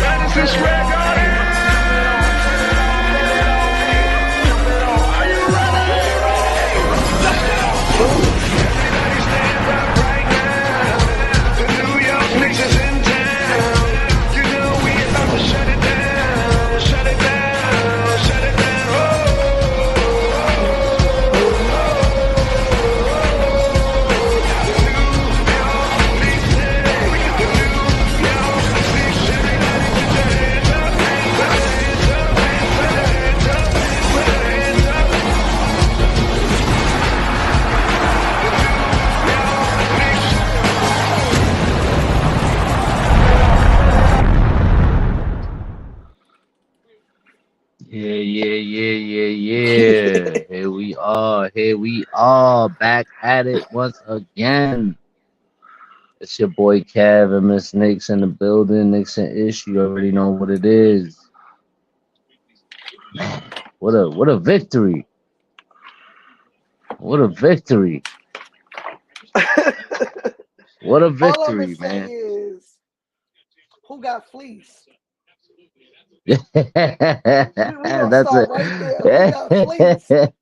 Madison Square Garden. Are you ready? Let's go. Everybody stand up right now. The New York Knicks is in town. You know we about to shut it down. Shut it down. Shut it down. Yeah. Here we are, back at it once again. It's your boy Kev and Miss Knicks in the building. Knicks and Ish, you already know what it is. Man, what a victory! What a victory! What a All I'm victory, gonna say man! is, who got fleeced? We gonna That's start right there. Who got fleeced? it.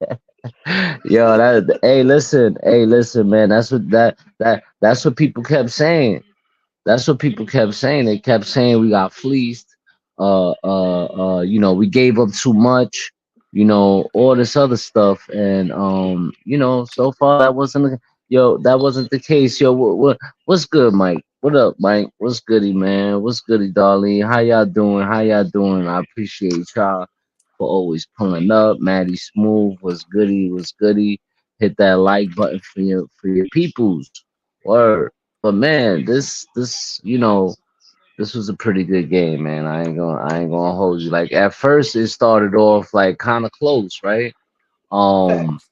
Yo, hey, listen, man. That's what people kept saying. That's what people kept saying. They kept saying we got fleeced. We gave up too much. All this other stuff, and so far that wasn't the case. Yo, what's good, Mike? What up, Mike? What's goody, man? What's goody, Darlene? How y'all doing? How y'all doing? I appreciate y'all for always pulling up. Maddie Smooth was goody, was goody. Hit that like button for your peoples. Word. But man, this was a pretty good game, man. I ain't gonna hold you. Like at first it started off like kind of close, right? Um Facts.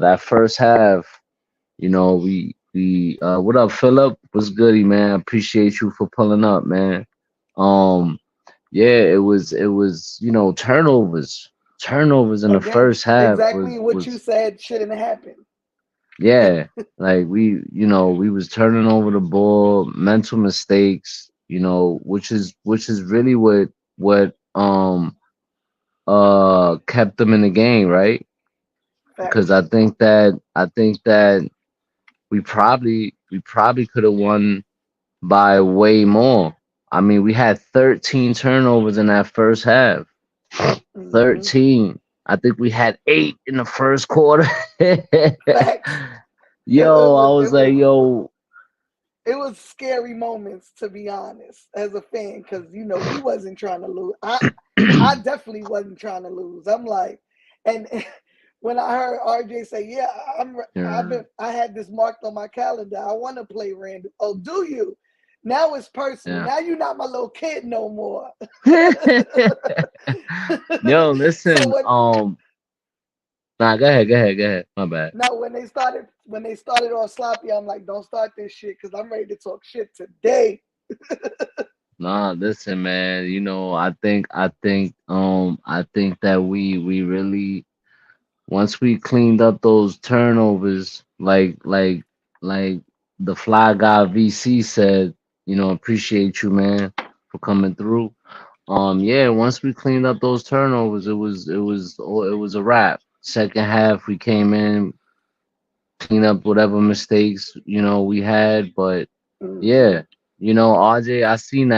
that first half, we what up, Philip? What's goody, man? Appreciate you for pulling up, man. Um yeah, it was turnovers in the Again, first half exactly was what you was said shouldn't happen. yeah, like we was turning over the ball, mental mistakes, which is really what kept them in the game, right? Because Facts. I think that we probably could have won by way more. I mean, we had 13 turnovers in that first half. Hmm. 13. I think we had 8 in the first quarter. Facts. It, Yo, it I was was it like, was yo, it was scary moments, to be honest, as a fan, because we wasn't trying to lose. I definitely wasn't trying to lose. I'm like, and when I heard RJ say, "Yeah, yeah, I had this marked on my calendar. I want to play random." Oh, do you? Now it's personal. yeah. Now you're not my little kid no more. Yo, So listen, nah, go ahead. My bad. now when they started on sloppy, I'm like, don't start this shit because I'm ready to talk shit today. Nah, listen, man. I think that we really once we cleaned up those turnovers, like the fly guy VC said, appreciate you, man, for coming through. Yeah, once we cleaned up those turnovers, it was a wrap. Second half, we came in, clean up whatever mistakes we had, but Hmm. yeah, RJ, I seen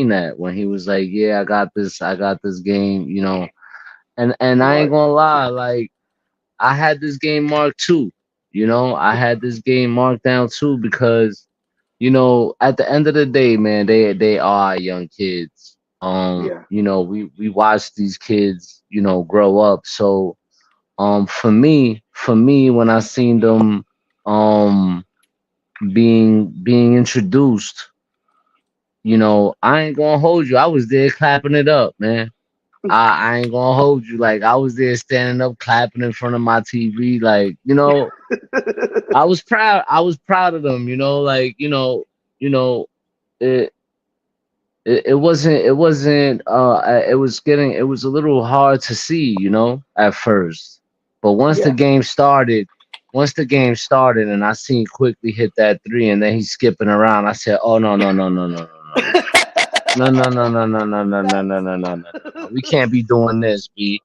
that when he was like, yeah, I got this game, and I ain't Right. gonna lie, like I had this game marked too. I had this game marked down too because at the end of the day, man, they are young kids. Yeah. We watch these kids, grow up. So for me, when I seen them um being introduced, I ain't gonna hold you. I was there clapping it up, man. I ain't gonna hold you. Like I was there standing up, clapping in front of my TV. Like I was proud. I was proud of them. Like it it was getting, it was a little hard to see, at first. But Yeah. once the game started and I seen quickly hit that three and then he's skipping around, I said, oh no, no, no, no, no, no, no, no. No, no, no, no, no, no, no, no, no, Facts. no, no, no, no, no. We can't be doing this, B.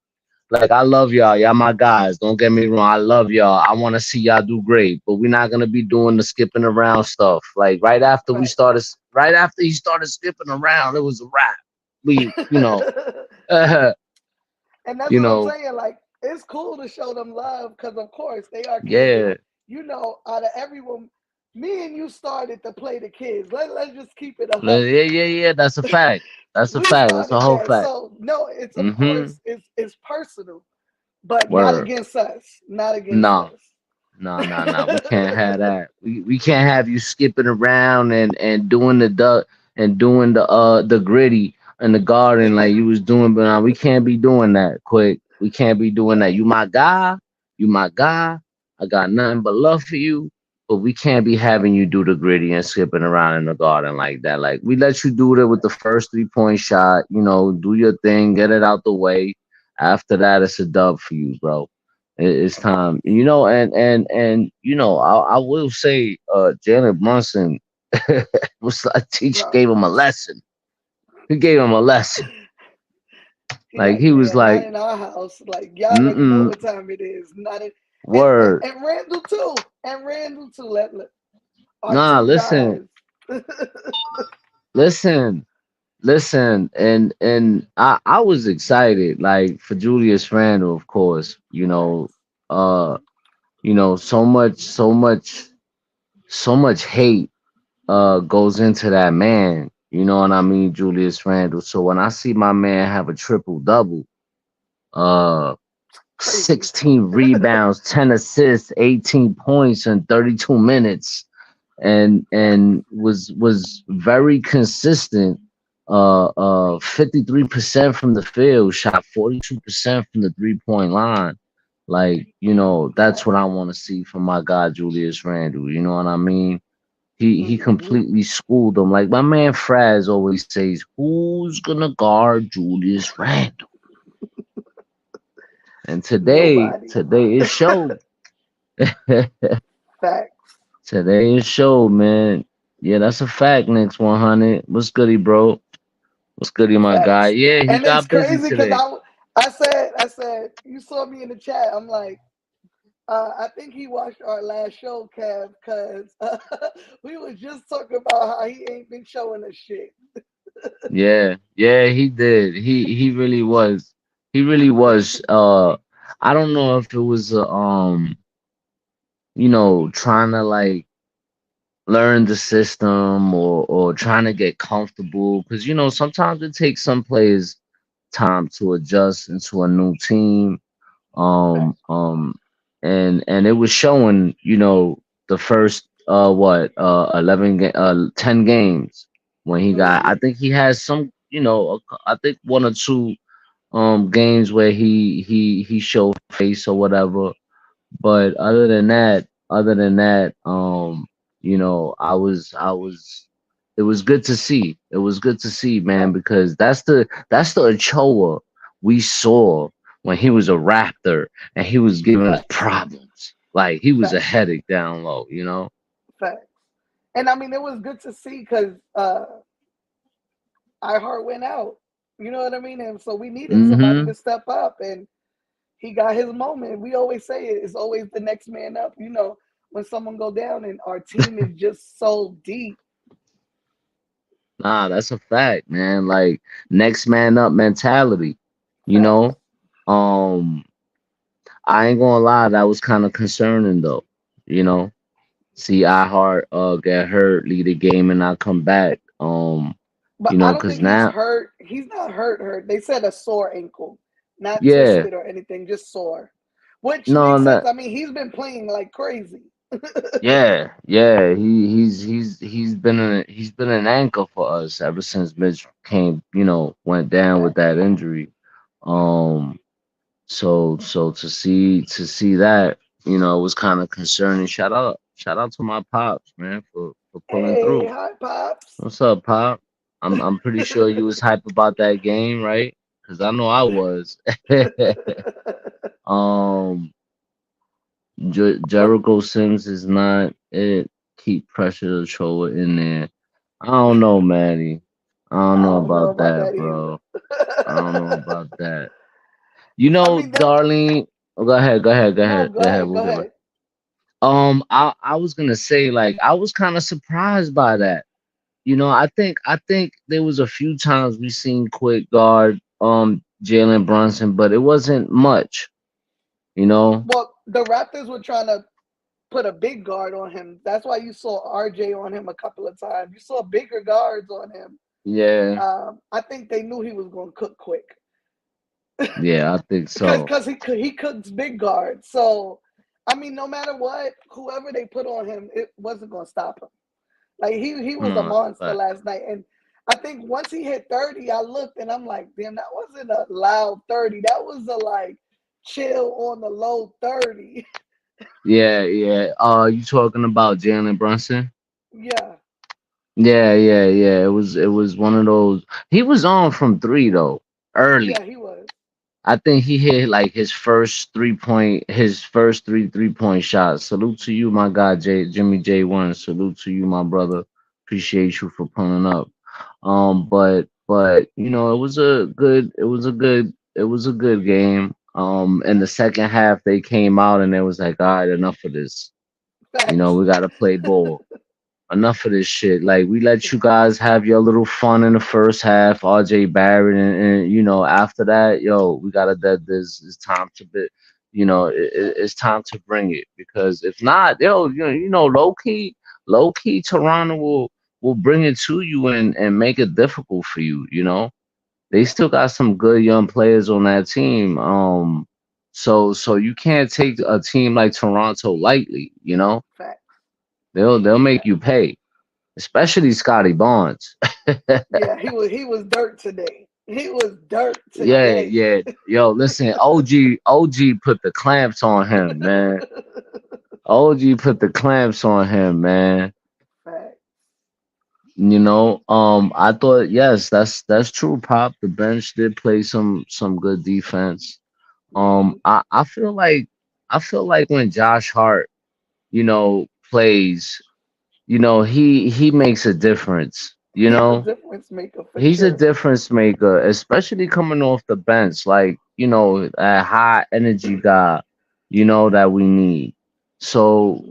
Like I love y'all. Y'all my guys. Don't get me wrong. I love y'all. I want to see y'all do great, but we're not gonna be doing the skipping around stuff. Like Facts. right after he started skipping around, it was a wrap. We, And that's you what I'm know, saying. Like, it's cool to show them love because, of course, they are kids. And, yeah, out of everyone, me and you started to play the kids. Let's just keep it 100. yeah. That's a fact. That's a We fact. That's a started whole that. fact. So, no, it's, of Mm-hmm. course, it's personal, but not Word. against us. Not against Nah. us. No. We can't have that. We can't have you skipping around and doing the duck and doing the gritty in the garden like you was doing, but we can't be doing that. Quick, we can't be doing that. You my guy, you my guy. I got nothing but love for you, but we can't be having you do the gritty and skipping around in the garden like that. Like we let you do it with the first 3 point shot. Do your thing, get it out the way. After that, it's a dub for you, bro. It's time, I will say, Jalen Brunson was a teacher, Bro, gave him a lesson. He gave him a lesson. he Like like, he was man, not like, in our house. Like, y'all already know mm-mm, what time it is. Not in, word. and Randall too. And Randall too. Let our Nah, two guys. listen, listen, and I was excited, like for Julius Randle, of course. Uh, so much hate goes into that man. You know what I mean, Julius Randle. So when I see my man have a triple double, uh, Crazy. 16 rebounds, 10 assists, 18 points in 32 minutes, and was very consistent. 53% from the field, shot 42% from the 3 point line. Like, that's what I want to see from my guy Julius Randle. You know what I mean? He Hmm. completely schooled them. Like my man Fraz always says, "Who's gonna guard Julius Randle?" And today, Nobody. today it showed. Facts. Today it showed, man. Yeah, that's a fact. Next 100. What's goody, bro? What's goody, my guy? Facts. Yeah, he And it's got busy crazy because today. I said, you saw me in the chat. I'm like, I think he watched our last show, Kev, because we was just talking about how he ain't been showing us shit. Yeah, he did. He really was. He really was. I don't know if it was trying to like learn the system or trying to get comfortable because sometimes it takes some players time to adjust into a new team. um Facts. um and it was showing, the first 10 games when he got, I Hmm. think he has some, I think one or two games where he showed face or whatever. But other than that, it was good to see. It was good to see, man, Facts. because that's the Ochoa we saw when he was a Raptor and he was giving us Facts. problems. Like he was a Facts. headache down low. Facts. And I mean, it was good to see because iHeart went out. You know what I mean? And so we needed somebody Mm-hmm. to step up, and he got his moment. We always say it's always the next man up. When someone go down, and our team is just so deep. Nah, that's a fact, man. Like next man up mentality. You know, Facts. um, I ain't gonna lie, that was kind of concerning though. You know, see iHeart get hurt, lead the game, and not come back. But I don't Cause think he's now, hurt. He's not hurt. Hurt. They said a sore ankle, not yeah, twisted or anything, just sore, which no, makes sense. not I mean, he's been playing like crazy. yeah. He's been an anchor for us ever since Mitch came, went down with Facts. that injury. Um, so to see that, it was kind of concerning. Shout out to my pops, man, for pulling Hey, through. hi, pops. What's up, pop? I'm pretty sure you was hype about that game, right? Because I know I was. um, But Jericho Sims is not it. Keep pressure to throw it in there. I don't know, Maddie. I don't I know don't know about about that, that either. bro. I don't know about that. You I know, mean that. Darlene. Oh, go ahead, go ahead, go No, ahead, go go ahead. ahead. We'll Go get back. ahead. I was gonna say like I was kind of surprised by that. I think there was a few times we seen Quick guard Jalen Brunson, but it wasn't much. You know. Well, the Raptors were trying to put a big guard on him. That's why you saw RJ on him a couple of times. You saw bigger guards on him. Yeah, I think they knew he was going to cook quick yeah, I think so. because he cooks big guards. So I mean, no matter what, whoever they put on him, it wasn't going to stop him. Like he was a No, monster but last night, and I think once he hit 30, I looked and I'm like, damn, that wasn't a loud 30. That was a like chill on the low 30. yeah, yeah. You talking about Jalen Brunson? Yeah, Yeah, yeah, yeah. It was one of those. He was on from three though, yeah, early. he was. I think he hit like his first three-point shots. Salute to you, my guy, Jimmy J1. Salute to you, my brother. Appreciate you for pulling up. But it was a good game. In the second half, they came out and it was like, all right, enough of this. Facts. We gotta play ball. Enough of this shit. Like we let you guys have your little fun in the first half, RJ Barrett, and after that, yo, we gotta that this it's time to be, it's time to bring it because if not, yo, low key, Toronto will bring it to you and make it difficult for you. They Yeah, still got some good young players on that team. So you can't take a team like Toronto lightly. facts. They'll make you Facts. pay, especially Scotty Barnes. Yeah, he was dirt today. He was dirt Yeah, today. yeah. Yo, listen, OG put the clamps on him, man. OG put the clamps on him, man. Facts. I thought yes, that's true, Pop. The bench did play some good defense. Hmm. I feel like when Josh Hart, plays, he makes a difference. He's a difference maker for He's a sure. difference maker, especially coming off the bench, like, a high energy guy, that we need. So,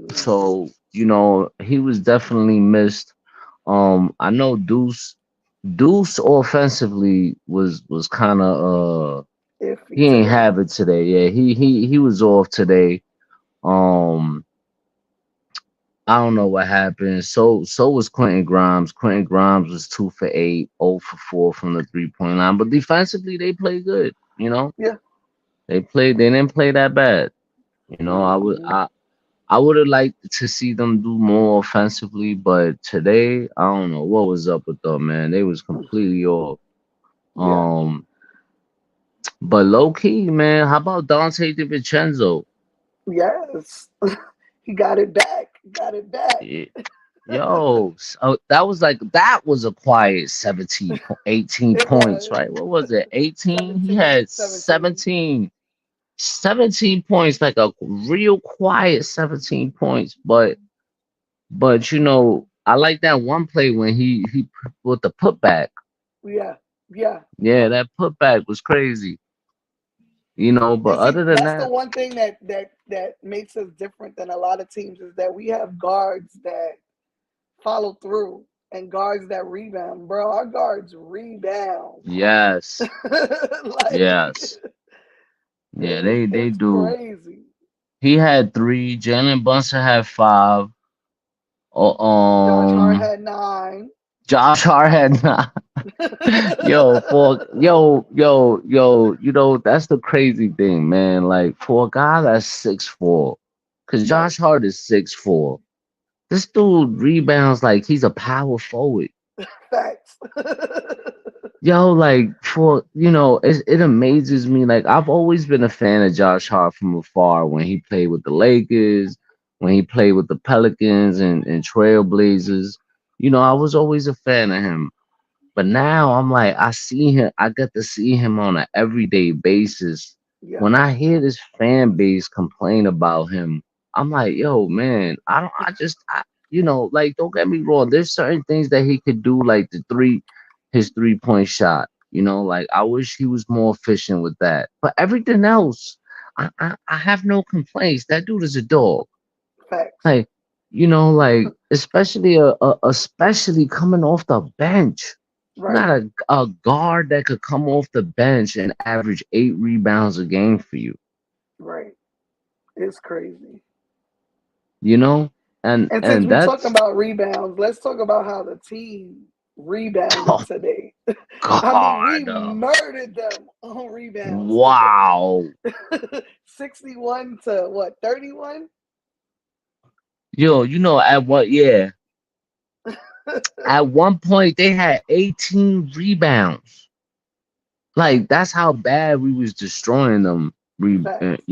he was definitely missed. I know Deuce offensively was kind of Iffy he ain't today. have it today. Yeah, he was off today. Um, I don't know what happened. So was Quentin Grimes. Quentin Grimes was 2 for 8, 0 for 4 from the 3-point line. But defensively, they played good. Yeah. They didn't play that bad. I would Hmm. I would have liked to see them do more offensively, but today I don't know what was up with them, man. They was completely off. Yeah. Um, but low key, man, how about Dante DiVincenzo? Yes. He got it back. Got it back. Yeah. Yo, so that was a quiet 17, 18 It points, was right? What was it? 18? He 17. had 17. 17 points, like a real quiet 17 points. But I like that one play when he with the putback. Yeah. Yeah. Yeah, that putback was crazy. But And see, other than that's the that, one thing that makes us different than a lot of teams is that we have guards that follow through and guards that rebound. Bro, our guards rebound. yes, Like yes. Yeah, they it's do. crazy. He had three. Jalen Brunson had five. Oh, Josh Hart had 9. Josh Hart had nine. That's the crazy thing, man. Like for a guy that's 6'4", because Yeah, Josh Hart is 6'4". This dude rebounds like he's a power forward. facts. Like it amazes me. Like I've always been a fan of Josh Hart from afar when he played with the Lakers, when he played with the Pelicans and Trailblazers. I was always a fan of him. But now I'm like, I see him, I get to see him on an everyday basis. Yeah, When I hear this fan base complain about him, I'm like, yo, man, I don't, I just, I, like, don't get me wrong. There's certain things that he could do, like his 3-point shot. Like I wish he was more efficient with that. But everything else, I have no complaints. That dude is a dog. facts. Like, like especially especially coming off the bench. You Right, got a guard that could come off the bench and average 8 rebounds a game for you. right. It's crazy. You know, and And since and we talking that's about rebounds, let's talk about how the team rebounded oh today. I mean, we God, murdered them on rebounds today. wow. 61 to what, 31? Yo, at what? Yeah, at one point they had 18 rebounds. Like that's how bad we was destroying them. Facts.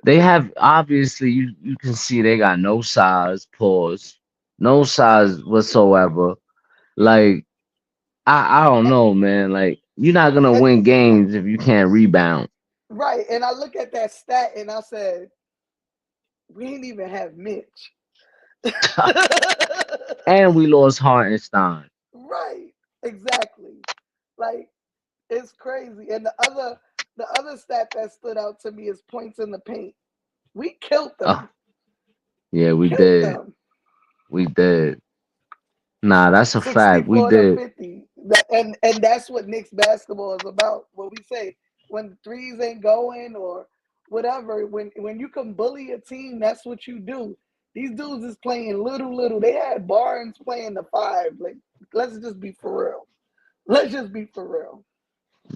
They have obviously you can see they got no size, pause, no size whatsoever. Like I don't know, man. Like you're not gonna And, win games if you can't rebound. right. And I look at that stat and I said, we ain't even have Mitch. And we lost Hartenstein. Right. Exactly. Like, it's crazy. And the other stat that stood out to me is points in the paint. We killed Oh, them. yeah, we Killed did. them. We did. Nah, that's a fact. We 64 to did. 50. And that's what Knicks basketball is about. What we say, when threes ain't going or whatever, when you can bully a team, that's what you do. These dudes is playing little. They had Barnes playing the five. Like, let's just be for real. Let's just be for real.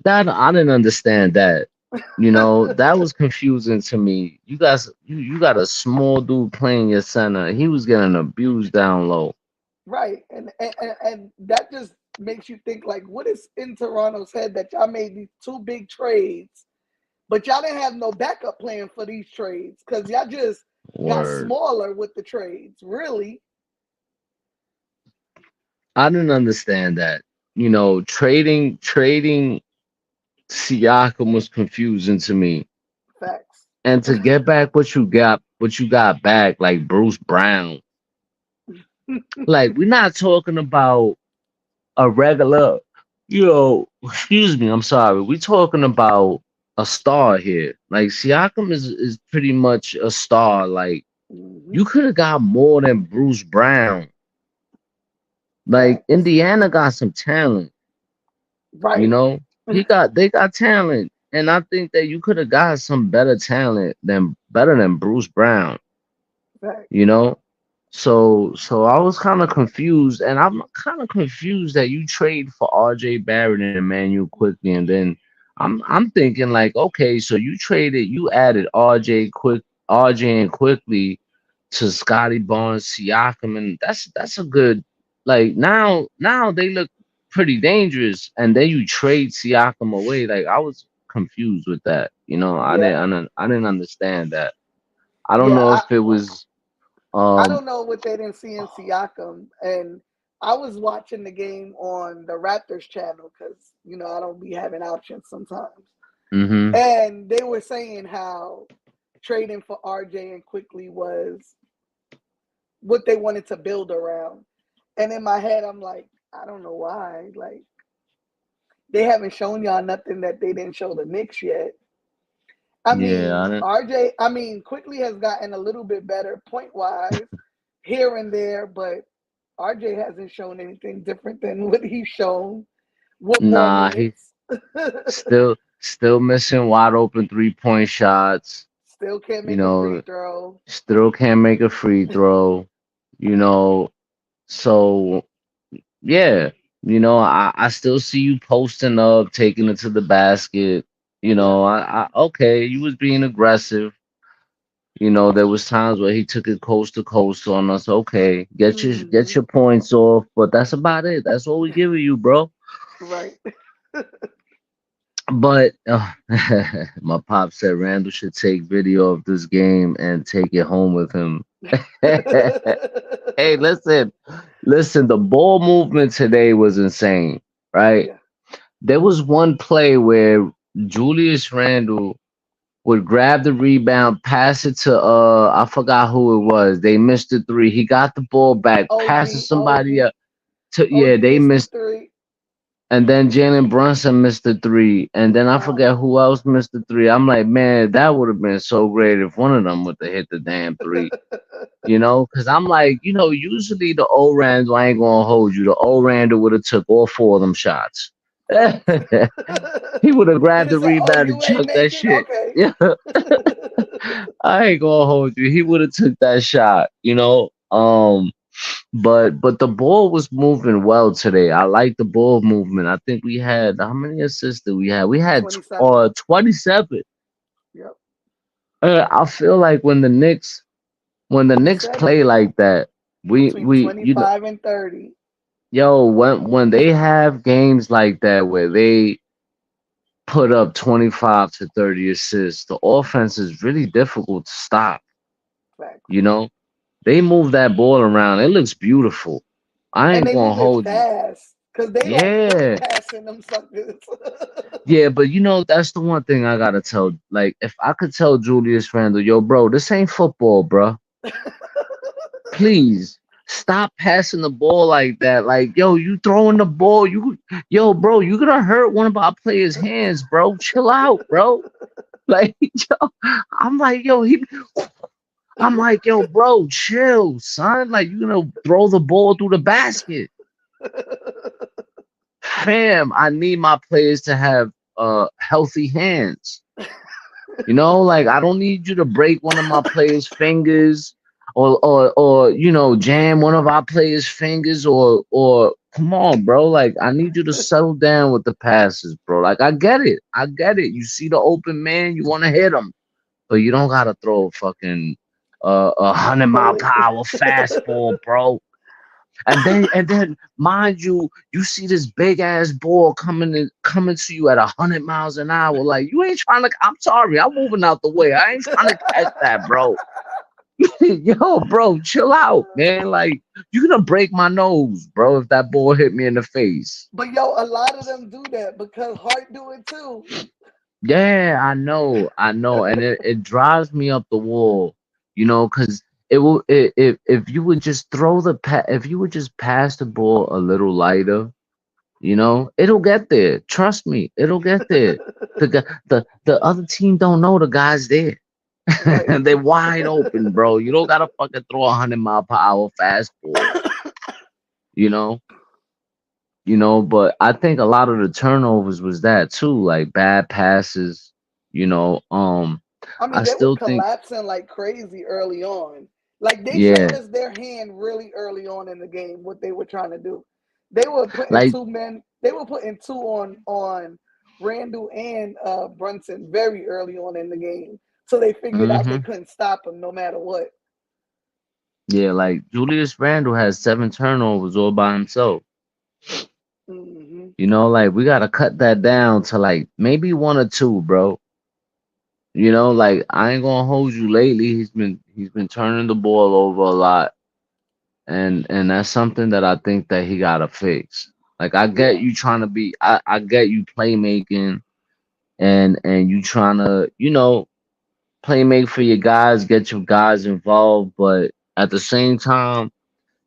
That I didn't understand that. That was confusing to me. You guys, you got a small dude playing your center. He was getting abused down low. Right. And that just makes you think, like, what is in Toronto's head that y'all made these two big trades, but y'all didn't have no backup plan for these trades because y'all just got Word. smaller with the trades. Really? I didn't understand that. Trading Siakam was confusing to me. Facts. And to get back what you got back, like Bruce Brown. Like we're not talking about a regular, excuse me, I'm sorry. We're talking about a star here. Like Siakam is pretty much a star. Like Hmm. you could have got more than Bruce Brown. Like Facts. Indiana got some talent, you Right. know. They got talent. And I think that you could have got some better than Bruce Brown, you Facts. know. So I was kind of confused, and I'm kind of confused that you trade for R.J. Barrett and Emmanuel quickly, and then I'm thinking like, okay, so you added R.J. and quickly to Scotty Barnes, Siakam, and that's a good, like now they look pretty dangerous, and then you trade Siakam away. Like I was confused with that, Yeah. I didn't understand that. I don't Yeah. know I, if it was I um. don't know what they didn't see in Siakam. And I was watching the game on the Raptors channel because, I don't be having options sometimes. Mhm. And they were saying how trading for RJ and quickly was what they wanted to build around. And in my head, I'm like, I don't know why. Like, they haven't shown y'all nothing that they didn't show the Knicks yet. I Yeah, I mean, didn't. Quickly has gotten a little bit better point wise here and there, but RJ hasn't shown anything different than what he's shown with more Nah, he minutes. still missing wide open 3-point shots. Still can't You make a free know, throw. still can't make a free throw. You know, so yeah. I still see you posting up, taking it to the basket. Yeah. Okay, you was being aggressive. There was times where he took it coast to coast on us. Okay, get Hmm. your points off, but that's about it. That's all we giving you, bro. Right. But my pop said Randall should take video of this game and take it home with him. Hey, listen. The ball movement today was insane, right? Yeah. There was one play where Julius Randle would grab the rebound, pass it to I forgot who it was. They missed the three. He got the ball back, passed to OG, somebody OG, up. To yeah, OG they missed the missed, three. and then Jalen Brunson missed the three, and then I forget Uh-huh. who else missed the three. I'm like, man, that would have been so great if one of them would have hit the damn three. Because I'm like, usually the old Randall, I ain't gonna hold you. The old Randall would have took all four of them shots. Facts. He would have He'd grabbed have the said, "Oh, rebound and you ain't chucked that make it. shit. Okay." Yeah, I ain't gonna hold you. He would have took that shot. But the ball was moving well today. I like the ball movement. I think we had how many assists did we have? We had 27. 27. Yep. I feel like when the Knicks Said it. play like that, we Between we 25 and 30. when they have games like that where they put up 25 to 30 assists, the offense is really difficult to stop. Facts. You know, they move that ball around. It looks beautiful. I And ain't they gonna move it hold you. fast. Because they don't quit Yeah. passing them suckers. Yeah, but that's the one thing I gotta tell. Like, if I could tell Julius Randle, yo, bro, this ain't football, bro. Please stop passing the ball like that. Like, yo, you throwing the ball, yo, bro, you gonna hurt one of our players' hands, bro. Chill out, bro. Like, yo, I'm like, yo, I'm like, yo, bro, chill, son. Like, you gonna throw the ball through the basket, fam. I need my players to have healthy hands. Like I don't need you to break one of my players' fingers or jam one of our players' fingers or come on, bro. Like I need you to settle down with the passes, bro. Like I get it. I get it. You see the open man, you want to hit him, but you don't gotta throw a fucking 100 mile per Bullet. hour fastball, bro. And then mind you, you see this big ass ball coming to you at 100 miles an hour. Like you ain't trying to. I'm sorry, I'm moving out the way. I ain't trying to catch that, bro. Yo, bro, chill out, man. Like you're gonna break my nose, bro, if that ball hit me in the face. But yo, a lot of them do that because Hart do it too. Yeah, I know, and it drives me up the wall, because it will. If you would just if you would just pass the ball a little lighter. It'll get there. Trust me, it'll get there. The other team don't know the guy's there. Right. They're wide open, bro. You don't gotta fucking throw 100 mile per hour fastball. You know, But I think a lot of the turnovers was that too, like bad passes. You know, um, I mean, I they were still think, collapsing like crazy early on. Like they showed yeah, us their hand really early on in the game, what they were trying to do. They were putting like, two men, they were putting two on Randall and Brunson very early on in the game. So they figured out they hmm couldn't stop him no matter what. yeah, like Julius Randle has 7 turnovers all by himself. Hmm. Like we gotta cut that down to like maybe one or two, bro. Like I ain't gonna hold you lately. He's been turning the ball over a lot, and that's something that I think that he gotta fix. Like I get Yeah. you trying to be, I get you playmaking, and you trying to play make for your guys, get your guys involved, but at the same time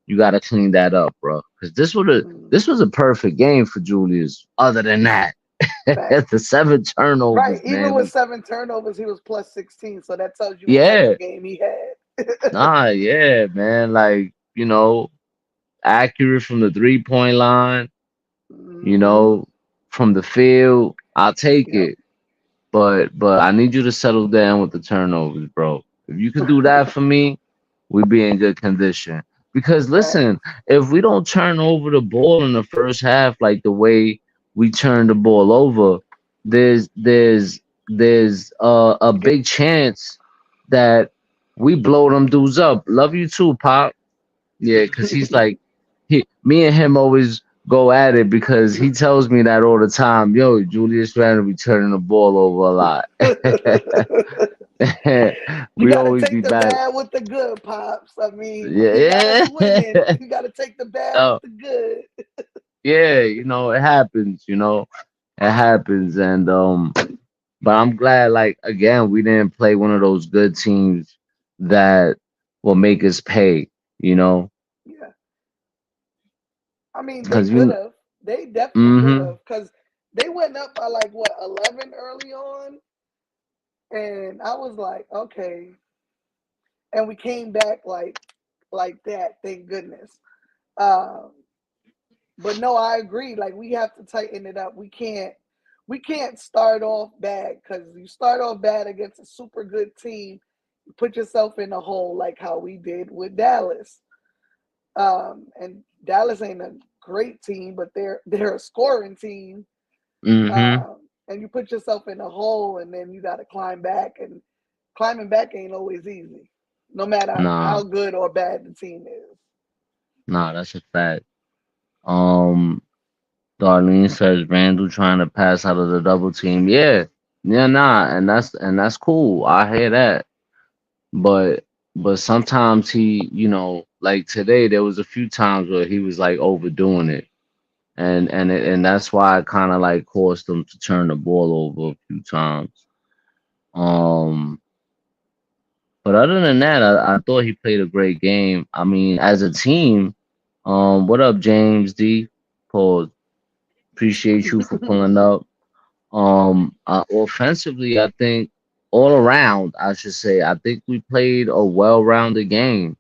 you gotta clean that up, bro. Because this Hmm. was a perfect game for Julius. Other than that, the Facts. 7 turnovers, Right. Even man. with 7 turnovers, he was plus 16. So that tells you what type Yeah. of game he had. Nah, yeah, man. Like, accurate from the 3-point line, you Hmm. know, from the field. I'll take Yep. it. But I need you to settle down with the turnovers, bro. If you could do that for me, we'd be in good condition. Because listen, Facts. if we don't turn over the ball in the first half like the way we turned the ball over, there's a Get big chance that we blow them dudes up. Love you too, Pop. Yeah, cause he's like me and him always go at it because he tells me that all the time. Yo, Julius Randle be turning the ball over a lot. You We got to always take be the back. bad with the good, pops. I mean, we gotta Yeah, be winning. You got to take the bad with oh, the good. yeah. It happens. It happens, and but I'm glad. Like again, we didn't play one of those good teams that will make us pay. You know, Yeah, I mean, they because could you. have. They definitely could Mm-hmm. have because they went up by like what 11 early on, and I was like, okay, and we came back like that. Thank goodness. Um, but no, I agree. Like we have to tighten it up. We can't start off bad because you start off bad against a super good team, you put yourself in a hole like how we did with Dallas. And Dallas ain't a great team, but they're a scoring team. Mm-hmm. And you put yourself in a hole, and then you got to climb back, and climbing back ain't always easy, no matter Nah, how good or bad the team is. nah, that's a fact. Um, Darlene says Randall trying to pass out of the double team. Yeah, yeah, nah, and that's cool. I hear that, but sometimes he, like today, there was a few times where he was like overdoing it, and that's why I kind of like caused him to turn the ball over a few times. Um, but other than that, I thought he played a great game. I mean, as a team, what up, James D? Paul, appreciate you for pulling up. Offensively, I think all around, I should say, I think we played a well-rounded game.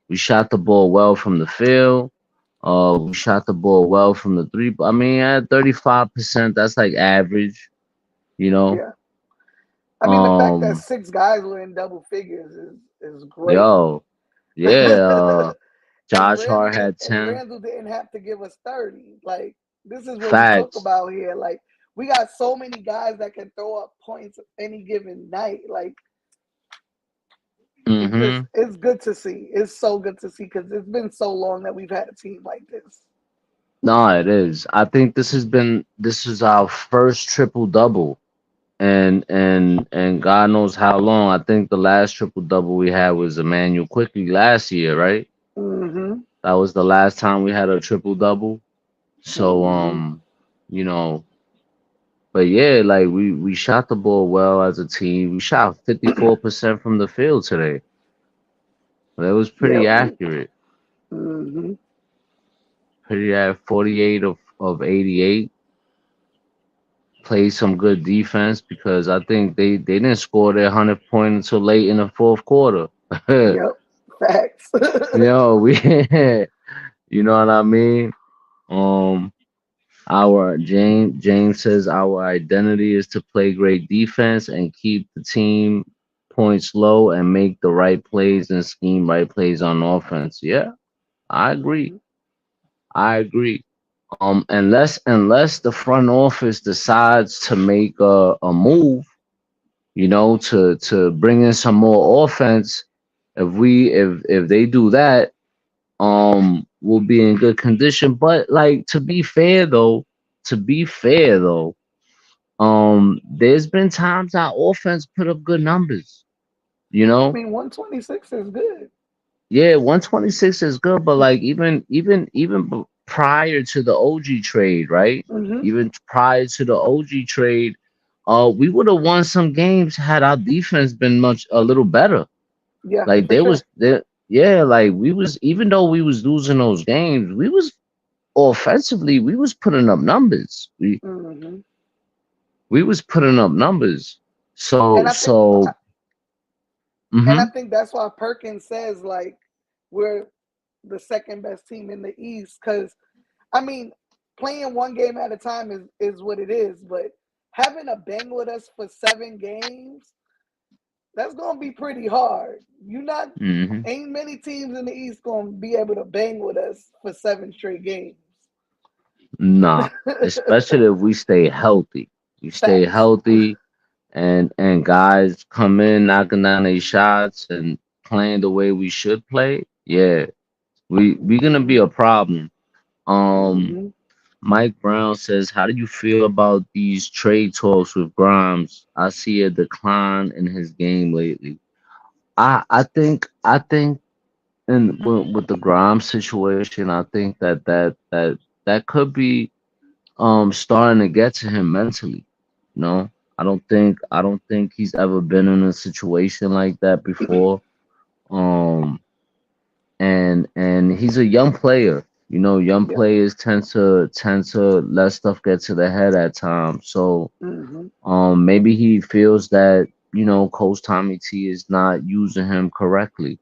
We shot the ball well from the field. We shot the ball well from the three. I mean, at 35%, that's like average, you know. Yeah, I mean the fact that Um, 6 guys were in double figures is great. yo, yeah. and Josh Randall Hart did, had and 10 Randall didn't have to give us 30. Like this is what we talk facts. about here. Like we got so many guys that can throw up points any given night. Like Mm-hmm. it's good to see. It's so good to see because it's been so long that we've had a team like this. No, it is. I think this is our first triple double, and God knows how long. I think the last triple double we had was Emmanuel Quickly last year, right? Mm-hmm. That was the last time we had a triple double. So Mm-hmm. you know, but yeah, like we shot the ball well as a team. We shot 54% from the field today. That was Yeah. pretty accurate. Mm-hmm. Pretty at 48 of 88. Played some good defense because I think they didn't score their 100 point until late in the fourth quarter. Yep. Facts. We you know what I mean? Um our James says our identity is to play great defense and keep the team points low and make the right plays and scheme right plays on offense. Yeah, I agree. Mm-hmm. I agree. Unless the front office decides to make a move, to bring in some more offense. If they do that, we'll be in good condition. But like to be fair though, there's been times our offense put up good numbers. You I know, mean, 126 is good. yeah, 126 is good, but like even prior to the OG trade, right? Mm-hmm. Even prior to the OG trade, we would have won some games had our defense been much a little better. Yeah, Like for sure. yeah, like we was even though we was losing those games, we was offensively we was putting up numbers. Mm-hmm. We was putting up numbers. And So I think so. and I Mhm. think that's why Perkins says like we're the second best team in the East. Because I mean, playing one game at a time is what it is. But having a bang with us for 7 games, that's gonna be pretty hard. You not Mhm. ain't many teams in the East gonna be able to bang with us for 7 straight games. Nah, especially if we stay healthy. We stay Facts. healthy, and guys come in knocking down their shots and playing the way we should play. Yeah, we gonna be Mm-hmm. a problem. Um, Mm-hmm. Mike Brown says, "How do you feel about these trade talks with Grimes? I see a decline in his game lately." I think and with the Grimes situation, I think that could be starting to get to him mentally. You know, I don't think he's ever been in a situation like that before. Um, and he's a young player. You know, young Yep. players tend to let stuff get to their head at times. So Mm-hmm. maybe he feels that Coach Tommy T is not using him correctly.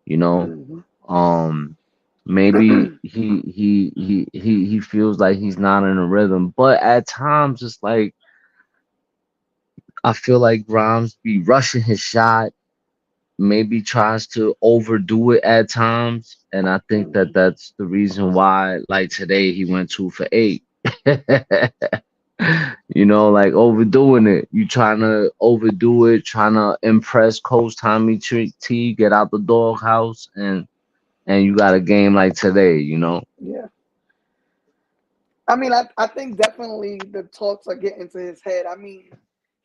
You know, Mm-hmm. um, maybe he feels like he's not in a rhythm. But at times, it's like I feel like Grimes be rushing his shot, maybe tries to overdo it at times, and I think that Mm-hmm. that's the reason why. Like today, he went 2 for 8. Like overdoing it. You trying to overdo it, trying to impress Coach Tommy T, get out the doghouse, and you got a game like today. Yeah. I mean, I think definitely the talks are getting to his head. I mean,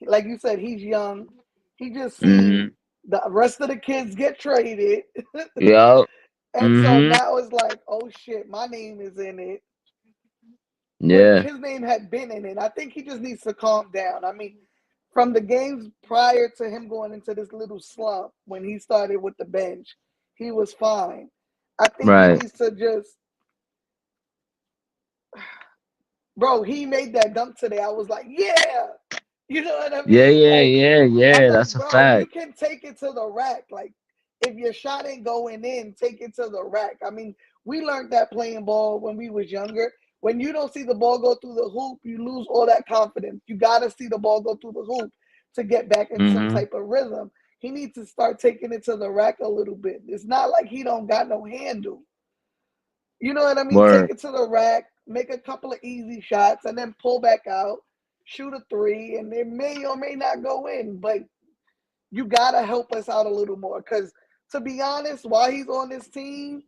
like you said, he's young. He just seen Mhm. the rest of the kids get traded. Yep. And so Mhm. now it's like, oh shit, my name is in it, which Yeah. his name had been in it. I think he just needs to calm down. I mean, from the games prior to him going into this little slump when he started with the bench, he was fine. I think he Right. needs to just, bro, he made that dunk today. I was like, yeah, you know what I Yeah. mean? Yeah. Like, Yeah. I'm Yeah. That's like, a bro, you fact. can take it to the rack. Like, if your shot ain't going in, take it to the rack. I mean, we learned that playing ball when we was younger. When you don't see the ball go through the hoop, you lose all that confidence. You got to see the ball go through the hoop to get back in some Mhm. type of rhythm. He needs to start taking it to the rack a little bit. It's not like he don't got no handle. You know what I mean? Take Word. it to the rack, make a couple of easy shots, and then pull back out, shoot a three, and it may or may not go in. But you gotta help us out a little more. Cause to be honest, while he's on this team,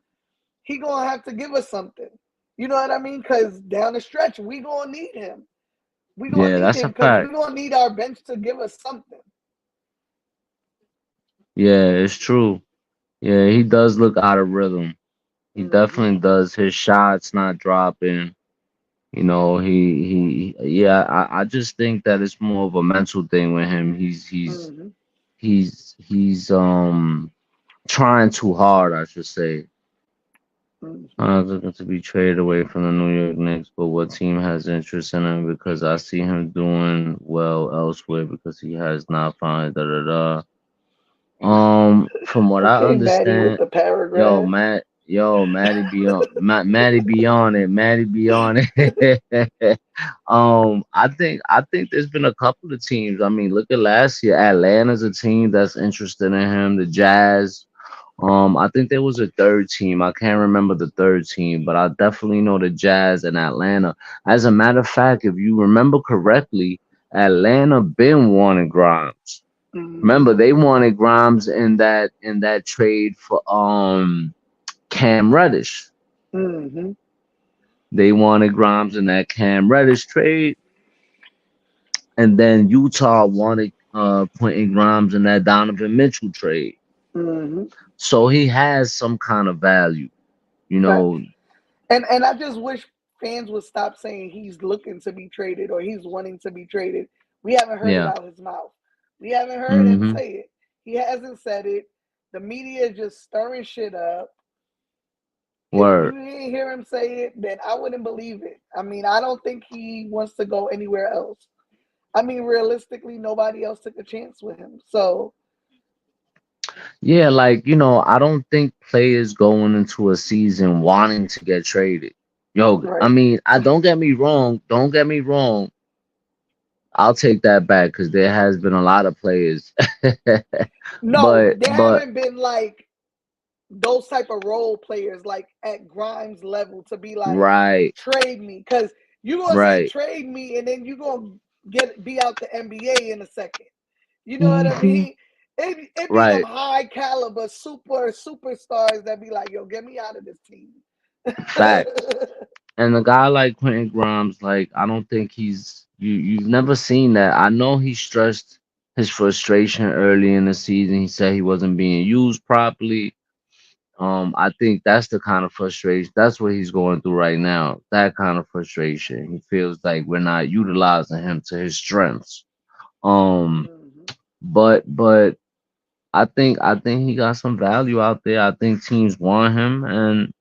he gonna have to give us something. You know what I mean? Cause down the stretch, we gonna need him. We gonna Yeah. need That's him a because fact. we gonna need our bench to give us something. Yeah. It's true. Yeah. He does look out of rhythm. He Mm-hmm. definitely does. His shots not dropping. Yeah, I just think that it's more of a mental thing with him. Mm-hmm. He's trying too hard, I should say. Mm-hmm. I'm looking to be traded away from the New York Knicks, but what team has interest in him? Because I see him doing well elsewhere because he has not found da da da. From what I Okay, Maddie with understand, the paragraph. Maddie be on, Maddie be on it, Maddie be on it. I think there's been a couple of teams. I mean, look at last year. Atlanta's a team that's interested in him. The Jazz. I think there was a third team. I can't remember the third team, but I definitely know the Jazz and Atlanta. As a matter of fact, if you remember correctly, Atlanta been wanting Grimes. Mm-hmm. Remember, they wanted Grimes in that trade for Cam Reddish. Mm-hmm. They wanted Grimes in that Cam Reddish trade, and then Utah wanted Quentin Grimes in that Donovan Mitchell trade. Mm-hmm. So he has some kind of value, you Facts. know. And I just wish fans would stop saying he's looking to be traded or he's wanting to be traded. We haven't heard it Yeah. out his mouth. We haven't heard him Hmm. say it. He hasn't said it. The media is just stirring shit up. If Word. you didn't hear him say it, then I wouldn't believe it. I mean, I don't think he wants to go anywhere else. I mean, realistically, nobody else took a chance with him. So, Yeah, like I don't think players going into a season wanting to get traded. I right. mean, I don't get me wrong. Don't get me wrong. I'll take that back because there has been a lot of players, No, but there haven't been like those type of role players like at Grimes level to be like right, trade me because you gonna say right. trade me and then you gonna get be out the NBA in a second. You know what I Hmm. mean? It be them Right. high caliber superstars that be like, yo, get me out of this team. Facts. And a guy like Quentin Grimes, like I don't think you've never seen that. I know he stressed his frustration early in the season. He said he wasn't being used properly. I think that's the kind of frustration. That's what he's going through right now. That kind of frustration. He feels like we're not utilizing him to his strengths. Um, Hmm. but I think he got some value out there. I think teams want him, and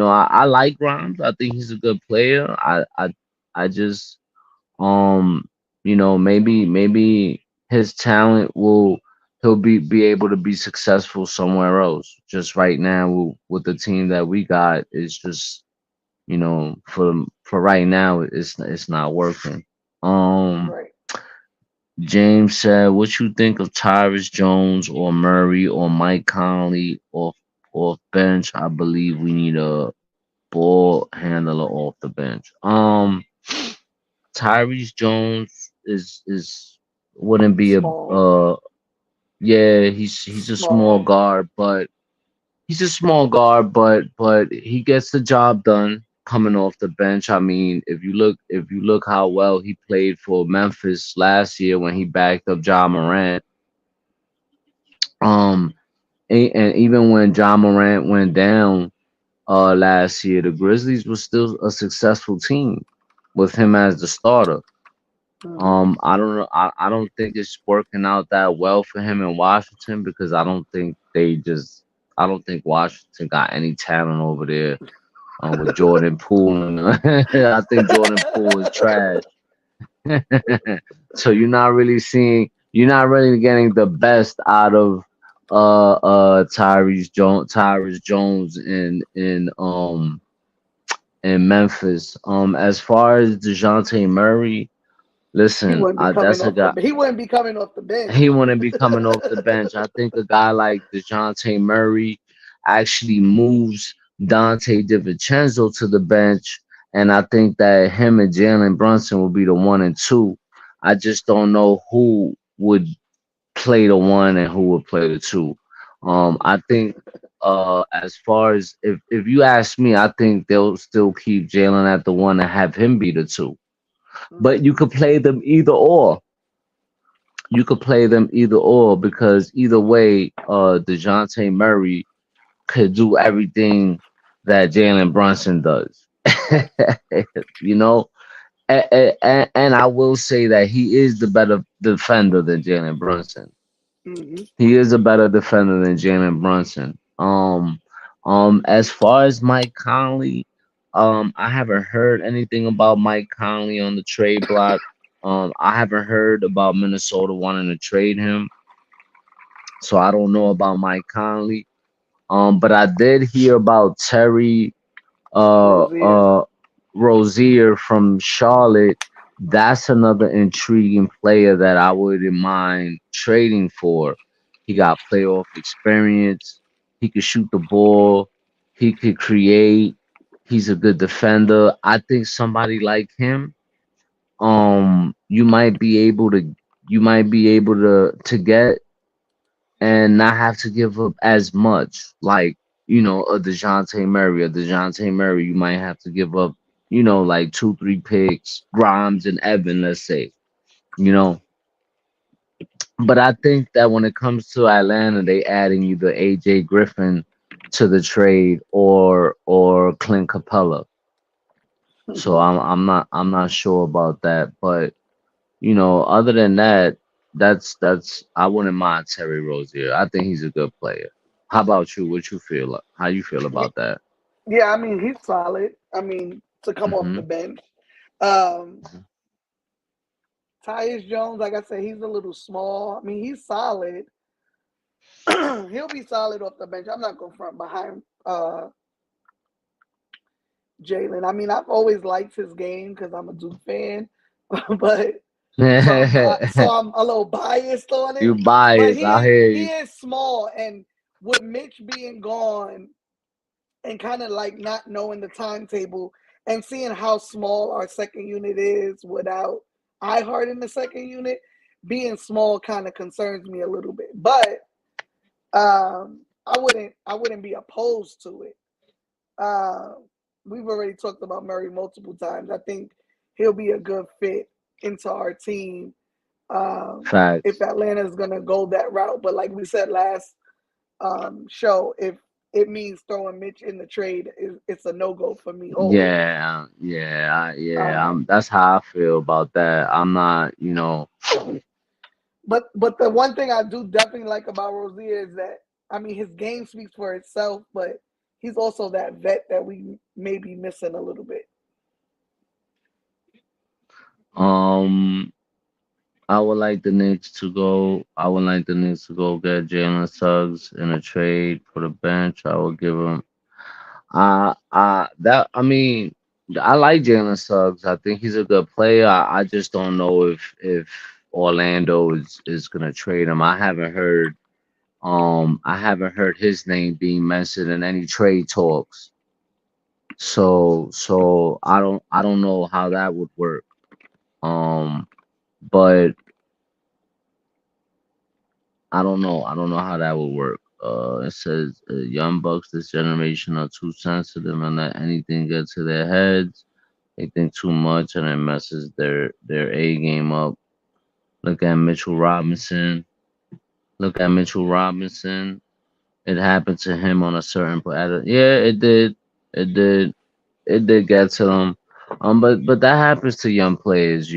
I like Grimes. I think he's a good player. I just maybe his talent will he'll be able to be successful somewhere else. Just right now with the team that we got is just for right now it's not working. Um Right. James said, "What you think of Tyrus Jones or Murray or Mike Conley off bench? I believe we need a ball handler off the bench." Tyrese Jones is wouldn't be a Small. yeah, he's a small Small. guard, but he's a small guard, but he gets the job done coming off the bench. I mean, if you look how well he played for Memphis last year when he backed up John Morant, um, and even when John Morant went down last year, the Grizzlies was still a successful team with him as the starter. Hmm. I don't know. I don't think it's working out that well for him in Washington because I don't think Washington got any talent over there with Jordan Poole and I think Jordan Poole is trash. So you're not really getting the best out of Tyrese Jones in Memphis. As far as DeJounte Murray, He listen, wouldn't be coming that's a off the. guy. He wouldn't be coming off the bench. He wouldn't be coming off the bench. I think a guy like DeJounte Murray actually moves Dante DiVincenzo to the bench, and I think that him and Jalen Brunson will be the one and two. I just don't know who would play the one and who would play the two. I think as far as if you ask me, I think they'll still keep Jalen at the one and have him be the two. But you Hmm. could play them either or. You could play them either or because either way, DeJounte Murray could do everything that Jalen Brunson does. you know, and I will say that he is the better defender than Jalen Brunson. Hmm. He is a better defender than Jalen Brunson. As far as Mike Conley, I haven't heard anything about Mike Conley on the trade block. I haven't heard about Minnesota wanting to trade him, so I don't know about Mike Conley. But I did hear about Terry uh Rozier. uh Rozier from Charlotte. That's another intriguing player that I wouldn't mind trading for. He got playoff experience. He could shoot the ball. He could create. He's a good defender. I think somebody like him, you might be able to get and not have to give up as much. Like, a DeJounte Murray. A DeJounte Murray, you might have to give up, like two, three picks, Grimes and Evan, let's say, you know. But I think that when it comes to Atlanta, they adding either AJ Griffin to the trade or Clint Capella. So I'm not sure about that. But other than that, that's I wouldn't mind Terry Rozier. I think he's a good player. How about you? What you feel? How you feel about that? Yeah, I mean he's solid. I mean to come off Hmm. the bench. Um, Tyus Jones, like I said, he's a little small. I mean he's solid. He'll be solid off the bench. I'm not going front behind Jalen. I mean I've always liked his game because I'm a Duke fan, but so I'm a little biased on it. You But biased? I hear he you. is small, and with Mitch being gone and kind of like not knowing the timetable and seeing how small our second unit is without iHeart in the second unit, being small kind of concerns me a little bit. But I wouldn't be opposed to it. Uh, we've already talked about Murray multiple times. I think he'll be a good fit into our team if Facts. Atlanta is gonna go that route. But like we said last show, if it means throwing Mitch in the trade, it's a no go for me always. Yeah. Um, That's how I feel about that. I'm not, but the one thing I do definitely like about Rozier is that I mean his game speaks for itself, but he's also that vet that we may be missing a little bit. um, I would like the Knicks to go. I would like the Knicks to go get Jalen Suggs in a trade for the bench. I would give him. I mean, I like Jalen Suggs. I think he's a good player. I just don't know if Orlando is gonna trade him. I haven't heard his name being mentioned in any trade talks. So I don't know how that would work. But I don't know how that would work. It says young bucks this generation are too sensitive and let anything get to their heads. They think too much and it messes their A game up. Look at Mitchell Robinson. Look at Mitchell Robinson. It happened to him on a certain point. Yeah, it did. It did. It did get to them. But that happens to young players.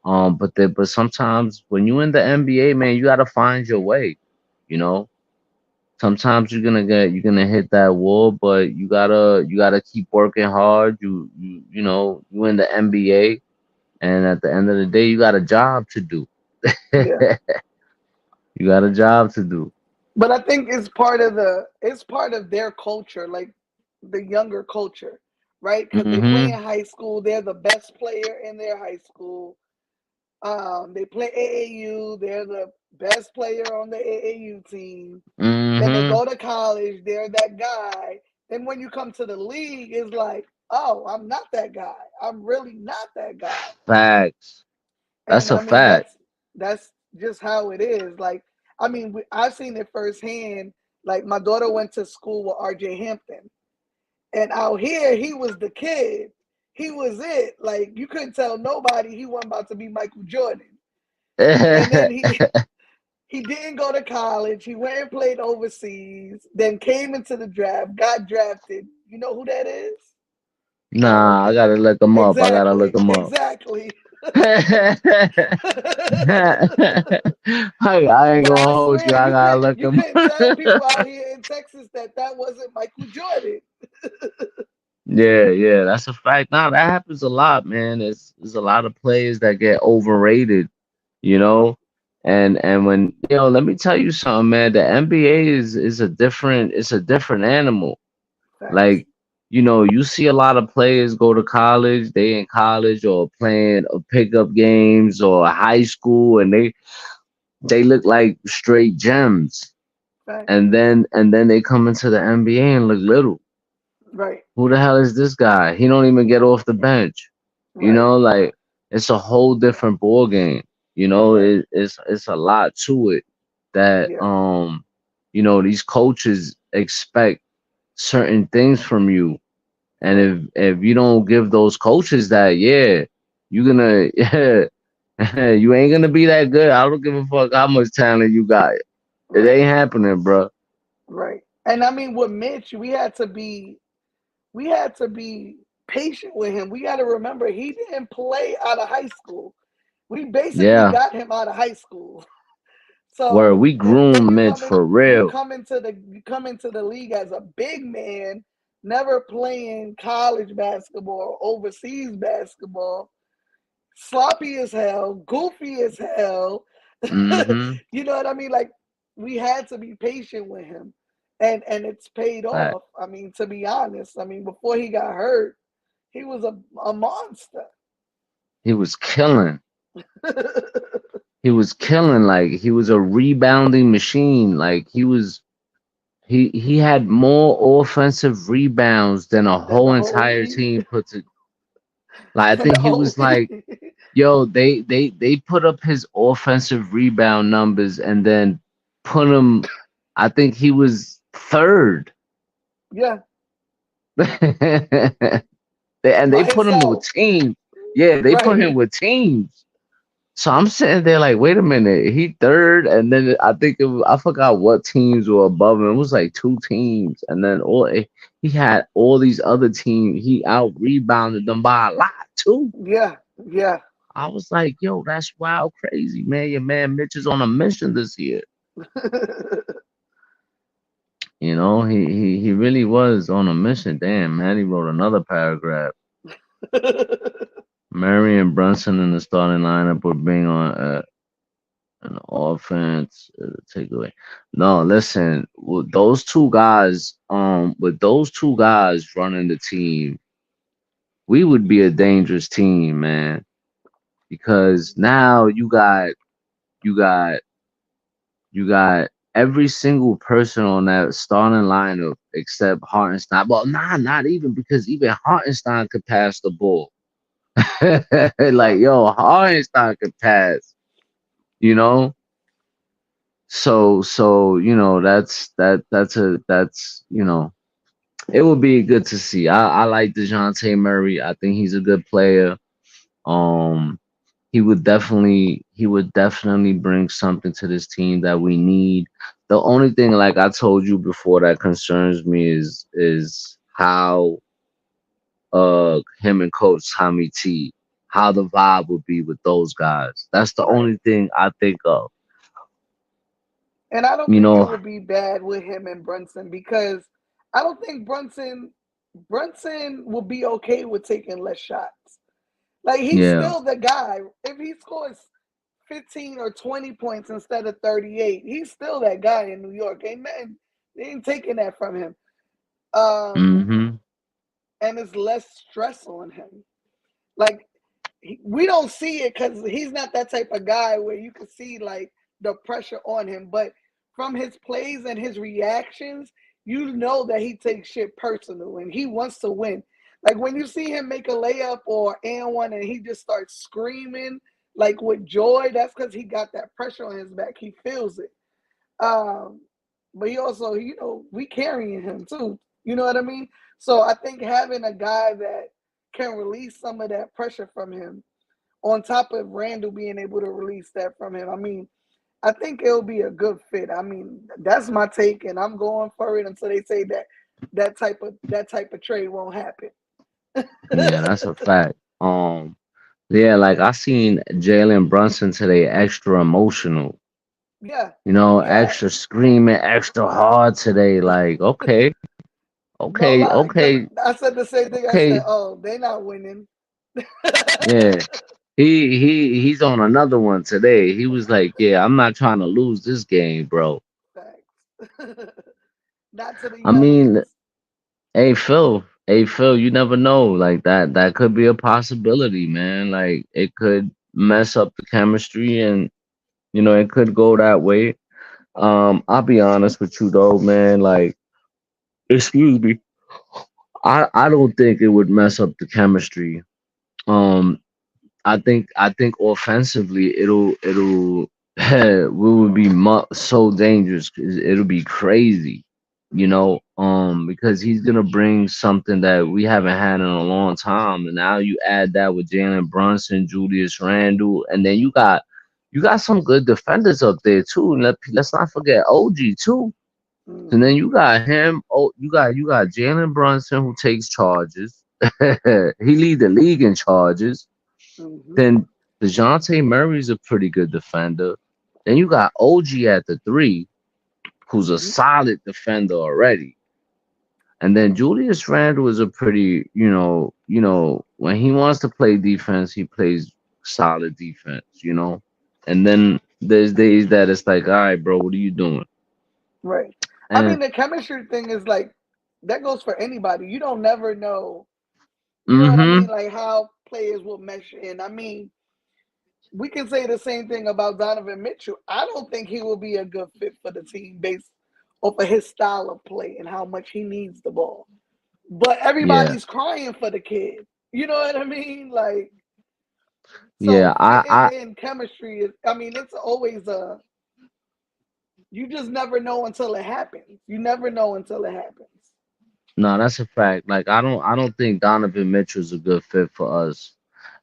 But sometimes when you in the NBA, man, you gotta find your way. You know, sometimes you're gonna hit that wall, but you gotta keep working hard. You in the NBA, and at the end of the day, you got a job to do. Yeah. You got a job to do. But I think it's part of their culture, like the younger culture, right? Because they play in Mhm. high school, they're the best player in their high school. They play AAU, they're the best player on the AAU team. Then they Mhm. go to college, they're that guy. Then when you come to the league, it's like, oh, I'm not that guy. I'm really not that guy. Facts. That's And a I mean, fact. that's just how it is. Like, I mean, I've seen it firsthand. Like, my daughter went to school with R.J. Hampton, and out here, he was the kid. He was it. Like, you couldn't tell nobody he wasn't about to be Michael Jordan. And then he didn't go to college. He went and played overseas. Then came into the draft, got drafted. You know who that is? Oh, Nah, I okay. gotta look him up. I gotta look Exactly. him up. Exactly. I ain't But gonna I hold you. swear I you gotta couldn't look you him. couldn't tell people out here in Texas that that wasn't Michael Jordan. Yeah, that's a fact. Nah, that happens a lot, man. There's a lot of players that get overrated, you know. And when let me tell you something, man. The NBA is a different animal. Facts. Like, you see a lot of players go to college, they in college or playing pickup games or high school, and they look like straight gems. Facts. And then they come into the NBA and look little. Right. Who the hell is this guy? He don't even get off the bench. Right. Like, it's a whole different ball game. Right. It's a lot to it that Yeah. these coaches expect certain things from you. And Right. if you don't give those coaches that, yeah, you're gonna you ain't gonna be that good. I don't give a fuck how much talent you got. It Right. ain't happening, bro. Right. And I mean with Mitch, we had to be patient with him. We got to remember he didn't play out of high school. We basically Yeah. got him out of high school. Where So we then groom Mitch for you real. come into the league as a big man, never playing college basketball, overseas basketball, sloppy as hell, goofy as hell. Mm-hmm. You know what I mean? Like we had to be patient with him, and it's paid Like, off. I mean, to be honest, I mean before he got hurt, he was a monster. he was killing. He was killing. Like, he was a rebounding machine. Like, he had more offensive rebounds than a Than whole the whole entire league, team put to. Like, I than the think he whole was like, league. yo, they put up his offensive rebound numbers and then put him. I think he was third. Yeah, And they by put him with himself. teams. Yeah, they put him Right. with teams. So I'm sitting there like, wait a minute, he third, and then I think I forgot what teams were above him. It was like two teams, and then he had all these other teams. He out rebounded them by a lot too. Yeah. Yeah. I was like, yo, that's wild, crazy, man. Your man Mitch is on a mission this year. You know, he really was on a mission. Damn, man, he wrote another paragraph. Murray and Brunson in the starting lineup would bring on an offense takeaway. No, listen, with those two guys running the team, we would be a dangerous team, man. Because now you got you got every single person on that starting lineup except Hartenstein. Well, nah, not even because even Hartenstein could pass the ball. Like, Right. yo, Hartenstein could pass, you know? So, that's it would be good to see. I like DeJounte Murray. I think he's a good player. Um he would definitely bring something to this team that we need. The only thing, like I told you before, that concerns me is how him and Coach Tommy T, how the vibe would be with those guys. That's the Right. only thing I think of. And I don't You think it know, will be bad with him and Brunson because I don't think Brunson will be okay with taking less shots. Like he's yeah. still the guy. If he scores 15 or 20 points instead of 38, he's still that guy in New York. Ain't nothing, they ain't taking that from him. Um, Mm-hmm. and it's less stress on him. Like we don't see it because he's not that type of guy where you can see like the pressure on him. But from his plays and his reactions, you know that he takes shit personal and he wants to win. Like when you see him make a layup or and one and he just starts screaming like with joy, that's because he got that pressure on his back. He feels it. Um, but he also, we carrying him too. You know what I mean? So I think having a guy that can release some of that pressure from him, on top of Randall being able to release that from him, I mean, I think it'll be a good fit. I mean, that's my take, and I'm going for it until they say that that type of trade won't happen. Yeah, that's a fact. Yeah, like I seen Jalen Brunson today extra emotional, Yeah, yeah. extra screaming, extra hard today. Like, okay, No okay, lie, because okay, I said the same thing. I said, okay. "Oh, they not winning." Yeah. He's on another one today. He was like, yeah, I'm not trying to lose this game, bro. Facts. Not to the I mean, youngins. hey Phil, you never know. Like that could be a possibility, man. Like it could mess up the chemistry and it could go that way. I'll be honest with you though, man. Like, excuse me. I don't think it would mess up the chemistry. Um, I think offensively it'll we would be so dangerous 'cause it'll be crazy, because he's gonna bring something that we haven't had in a long time, and now you add that with Jalen Brunson, Julius Randle, and then you got some good defenders up there too. And let's not forget OG too. And then Hmm. you got him. Oh, you got Jalen Brunson who takes charges. He lead the league in charges. Hmm. Then DeJounte Murray's a pretty good defender. Then you got OG at the three, who's a Hmm. solid defender already. And then Julius Randle is a pretty, when he wants to play defense, he plays solid defense. And then there's days that it's like, all right, bro, what are you doing? Right. I mean, And the chemistry thing is like that goes for anybody. You don't never know. You know what I mean? mm-hmm. Like how players will mesh in. I mean, we can say the same thing about Donovan Mitchell. I don't think he will be a good fit for the team based off of his style of play and how much he needs the ball. But Yeah. everybody's crying for the kid. You know what I mean? Like, Yeah. so fitting in chemistry is, I mean, it's always you just never know until it happens. You never know until it happens. No, that's a fact. Like I don't think Donovan Mitchell's a good fit for us.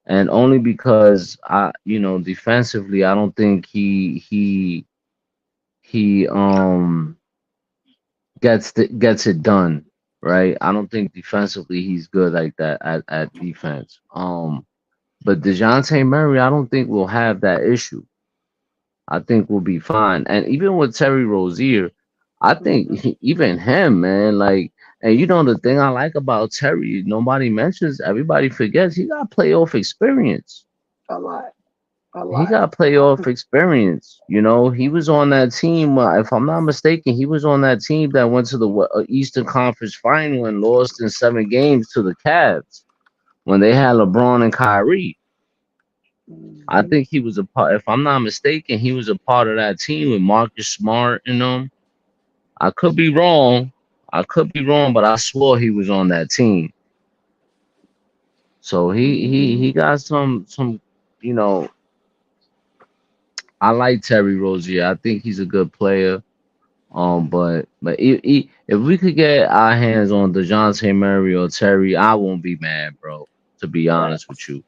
And only because defensively, I don't think he gets it done, right? I don't think defensively he's good like that at defense. But DeJounte Murray, I don't think we'll have that issue. I think we'll be fine. And even with Terry Rozier, I think Hmm. even him, man, like, and the thing I like about Terry, nobody mentions, everybody forgets he got playoff experience. A lot, a He lot. got playoff experience. He was on that team. If I'm not mistaken, he was on that team that went to the Eastern Conference Final and lost in 7 games to the Cavs when they had LeBron and Kyrie. I Hmm. think he was a part. If I'm not mistaken, he was a part of that team with Marcus Smart and them. I could be wrong. I could be wrong, but I swore he was on that team. So he got some. You know, I like Terry Rozier. I think he's a good player. But if we could get our hands on DeJounte Murray or Terry, I won't be mad, bro. To be honest with Facts. you.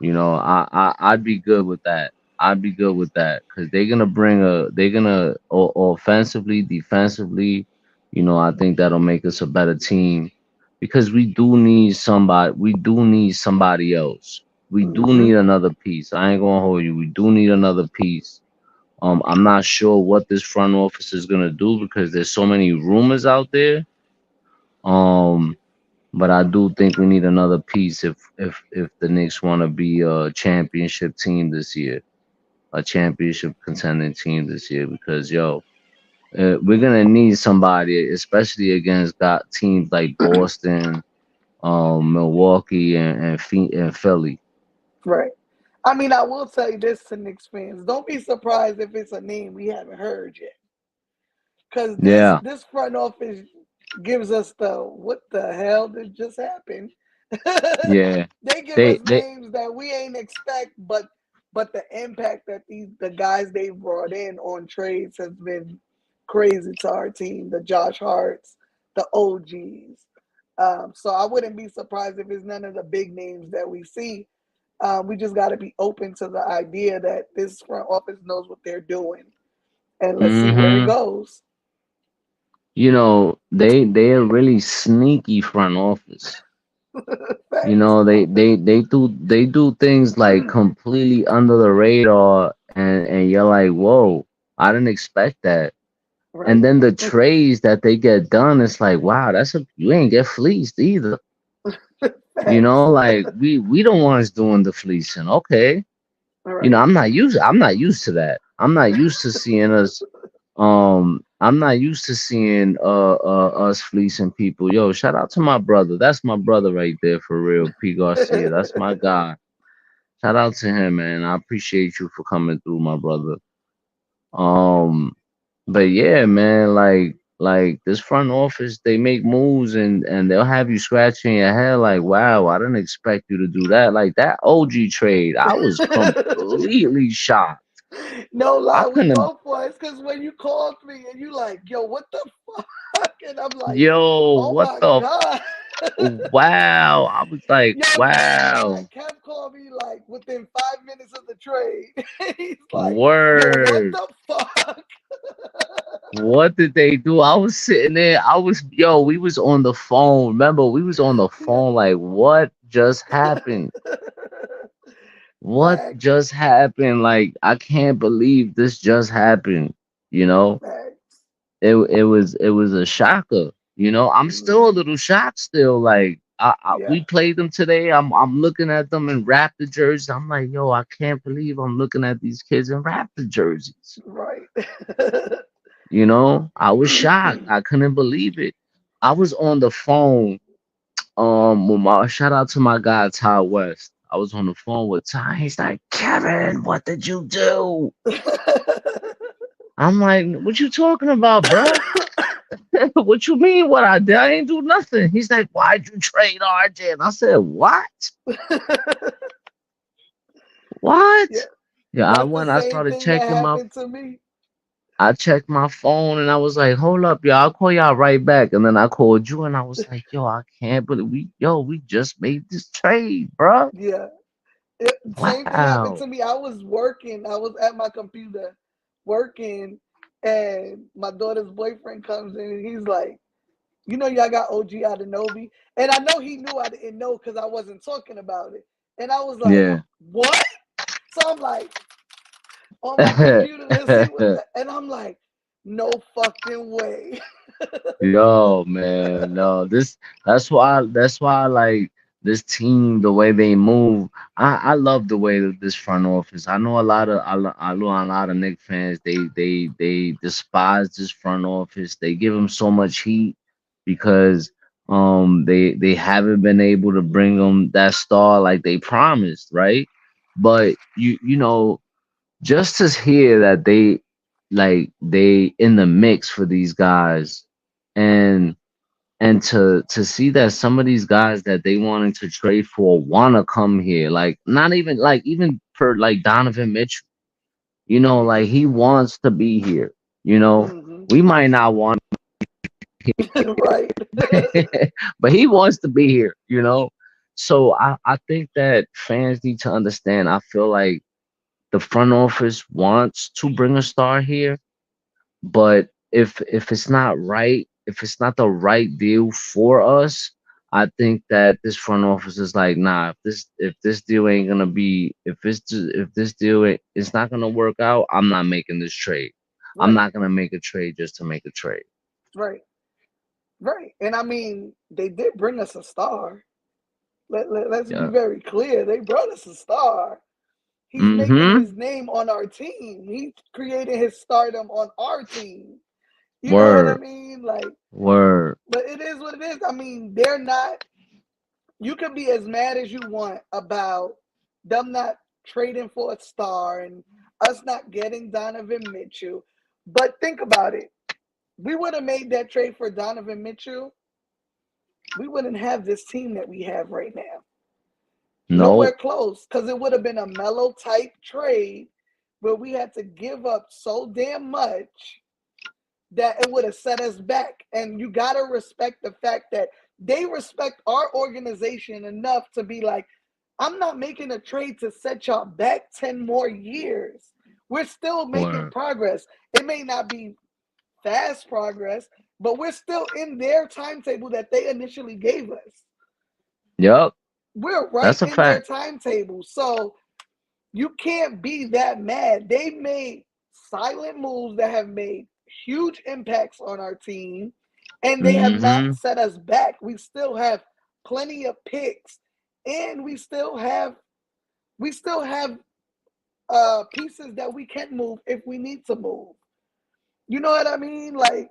I'd be good with that. I'd be good with that because they're gonna offensively, defensively, I think that'll make us a better team because we do need somebody. We do need somebody else. We do Hmm. need another piece. I ain't gonna hold you. We do need another piece. I'm not sure what this front office is gonna do because there's so many rumors out there. Um, but I do think we need another piece if the Knicks want to be a championship team this year, a championship contending team this year. Because we're gonna need somebody, especially against got teams like Boston, Milwaukee, and Philly. Right. I mean, I will say this to Knicks fans: don't be surprised if it's a name we haven't heard yet, because this Yeah, this front office gives us the what the hell did just happen? yeah. They give They us they names that we ain't expect, but the impact that the guys they brought in on trades has been crazy to our team. The Josh Harts, the OGs. So I wouldn't be surprised if it's none of the big names that we see. We just got to be open to the idea that this front office knows what they're doing, and let's see where it hmm goes. they are really sneaky front office. Facts. They do things like completely under the radar, and you're like, whoa, I didn't expect that. And Right. then the trades that they get done, it's like, wow, you ain't get fleeced either. Facts. Like we the ones doing the fleecing. Okay. Right. I'm not used to that. I'm not used to seeing us fleecing people. Yo, shout out to my brother. That's my brother right there for real. P Garcia. That's my guy. Shout out to him, man. I appreciate you for coming through, my brother. Um, but yeah, man, like this front office, they make moves and they'll have you scratching your head like, wow, I didn't expect you to do that. Like that OG trade, I was completely shocked. No I lie, we couldn't both was because when you called me and you like, yo, what the fuck? And I'm like, yo, oh what my the God. wow. I was like, Yo, nah, nah. wow, Kev called me like within 5 minutes of the trade. He's like, yo, what word. the fuck? What did they do? I was sitting there. We was on the phone. Remember, we was on the Yeah. phone like, what just happened? What Facts. just happened? Like, I can't believe this just happened. You know, Facts. it was a shocker. I'm still a Hmm. little shocked still. Like, Yeah. we played them today. I'm looking at them in Raptor jerseys. I'm like, yo, I can't believe I'm looking at these kids in Raptor jerseys. Right. I was shocked. I couldn't believe it. I was on the phone. With my shout out to my guy Ty West. I was on the phone with Ty. He's like, Kevin, what did you do? I'm like, what you talking about, bruh? What you mean? What I did? I ain't do nothing. He's like, why'd you trade RJ? And I said, what? Yeah. What? Yeah, I That's the went. I same started thing that checking my. happened to me. I checked my phone and I was like, hold up, y'all, I'll call y'all right back. And then I called you and I was like, yo, I can't believe we just made this trade, bro. Yeah. Same thing happened Wow. to me. I was working. I was at my computer working, and my daughter's boyfriend comes in and he's like, "You know, y'all got OG Anunoby," and I know he knew I didn't know because I wasn't talking about it, and I was like, Yeah. "What?" So I'm like on my computer, let's see what, and I'm like, "No fucking way." Yo, man, no, that's why I like this team, the way they move. I love the way that this front office. I know I know a lot of Knicks fans. They despise this front office. They give them so much heat because they haven't been able to bring them that star like they promised, right? But you know, just to hear that they in the mix for these guys, and to see that some of these guys that they wanting to trade for want to come here, like not even like even per like Donovan Mitchell, like he wants to be here. you know Hmm. we might not want Right. but he wants to be here. So I think that fans need to understand. I feel like the front office wants to bring a star here, but if it's not right, if it's not the right deal for us, I think that this front office is like, nah, if this deal ain't gonna be, if this deal is not gonna work out, I'm not making this trade. I'm Right. not gonna make a trade just to make a trade. Right. Right. And I mean, they did bring us a star. Let's be Yeah. very clear. They brought us a star. He's making Mm-hmm. his name on our team. He's creating his stardom on our team. You know what I Word. mean? Like, Word. but it is what it is. I mean, they're not, you can be as mad as you want about them not trading for a star and us not getting Donovan Mitchell. But think about it. We would have made that trade for Donovan Mitchell, we wouldn't have this team that we have right now. Nowhere Nope. close, because it would have been a mellow type trade where we had to give up so damn much that it would have set us back. And you got to respect the fact that they respect our organization enough to be like, I'm not making a trade to set y'all back 10 more years. We're still making Word. progress. It may not be fast progress, but we're still in their timetable that they initially gave us. Yup. We're right That's a in their fact. timetable. So you can't be that mad. They made silent moves that have made huge impacts on our team, and they have not Mm-hmm. set us back. We still have plenty of picks, and we still have pieces that we can move if we need to move. You know what I mean? Like,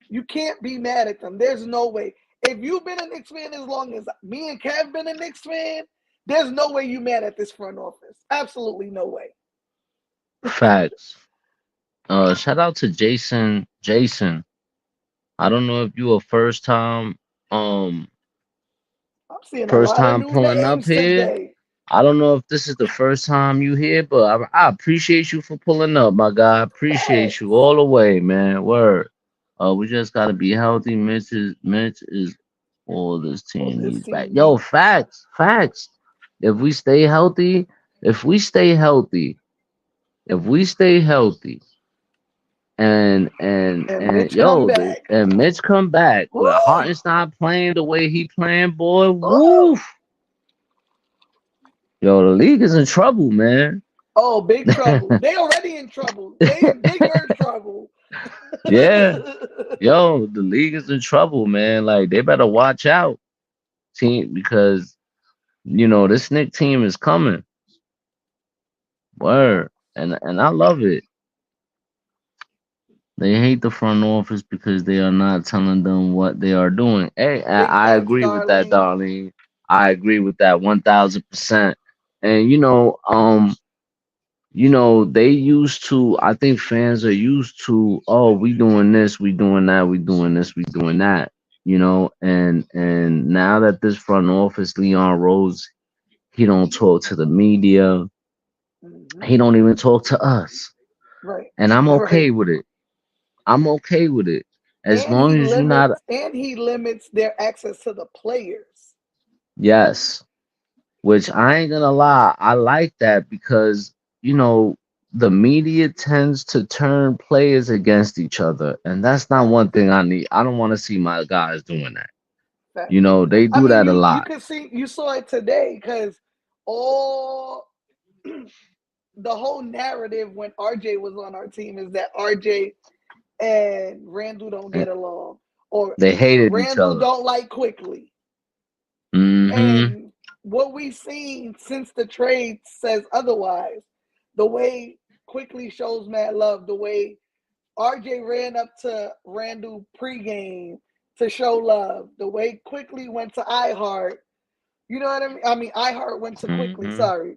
you can't be mad at them. There's no way. If you've been a Knicks fan as long as me and Kev been a Knicks fan, there's no way you mad at this front office. Absolutely no way. Facts. Shout out to Jason. Jason. I don't know if you a um I'm seeing a first lot of time new pulling up names here. today. I don't know if this is the first time you here, but I appreciate you for pulling up, my guy. Appreciate you Facts. all the way, man. Word. We just gotta be healthy. Mitch is all this All team this needs back. team Yo, needs. facts, facts. If we stay healthy, if we stay healthy, if we stay healthy, And and Mitch come yo, back. and Mitch come back Woo! with Hartenstein playing the way he playing, boy. Woo! Woof. Yo, the league is in trouble, man. Oh, big trouble. They already in trouble. They in bigger trouble. Yeah, yo, the league is in trouble, man. Like they better watch out, team, because this Nick team is coming. Yeah. Word, and I love it. They hate the front office because they are not telling them what they are doing. Hey, Big I facts, agree with that, Darlene. Darlene. I agree with that 1,000%. And they used to. I think fans are used to. Oh, we doing this, we doing that, we doing this, we doing that. And now that this front office, Leon Rose, he don't talk to the media. Hmm. He don't even talk to us. Right. and I'm Right. okay with it. I'm okay with it as And long as you're not. he limits their access to the players. Yes, which I ain't gonna lie, I like that because you know the media tends to turn players against each other, and that's not one Facts. thing I need. I don't want to see my guys doing that. Facts. They I do mean, that a you lot. could see you saw it today because all the whole narrative when RJ was on our team is that RJ and Randall don't And get along, or they hated each Randall other. don't like quickly. Hmm. And what we've seen since the trade says otherwise. The way quickly shows mad love, the way RJ ran up to Randall pregame to show love, the way quickly went to iHeart. You know what I mean? I mean, iHeart went to quickly, Hmm. sorry.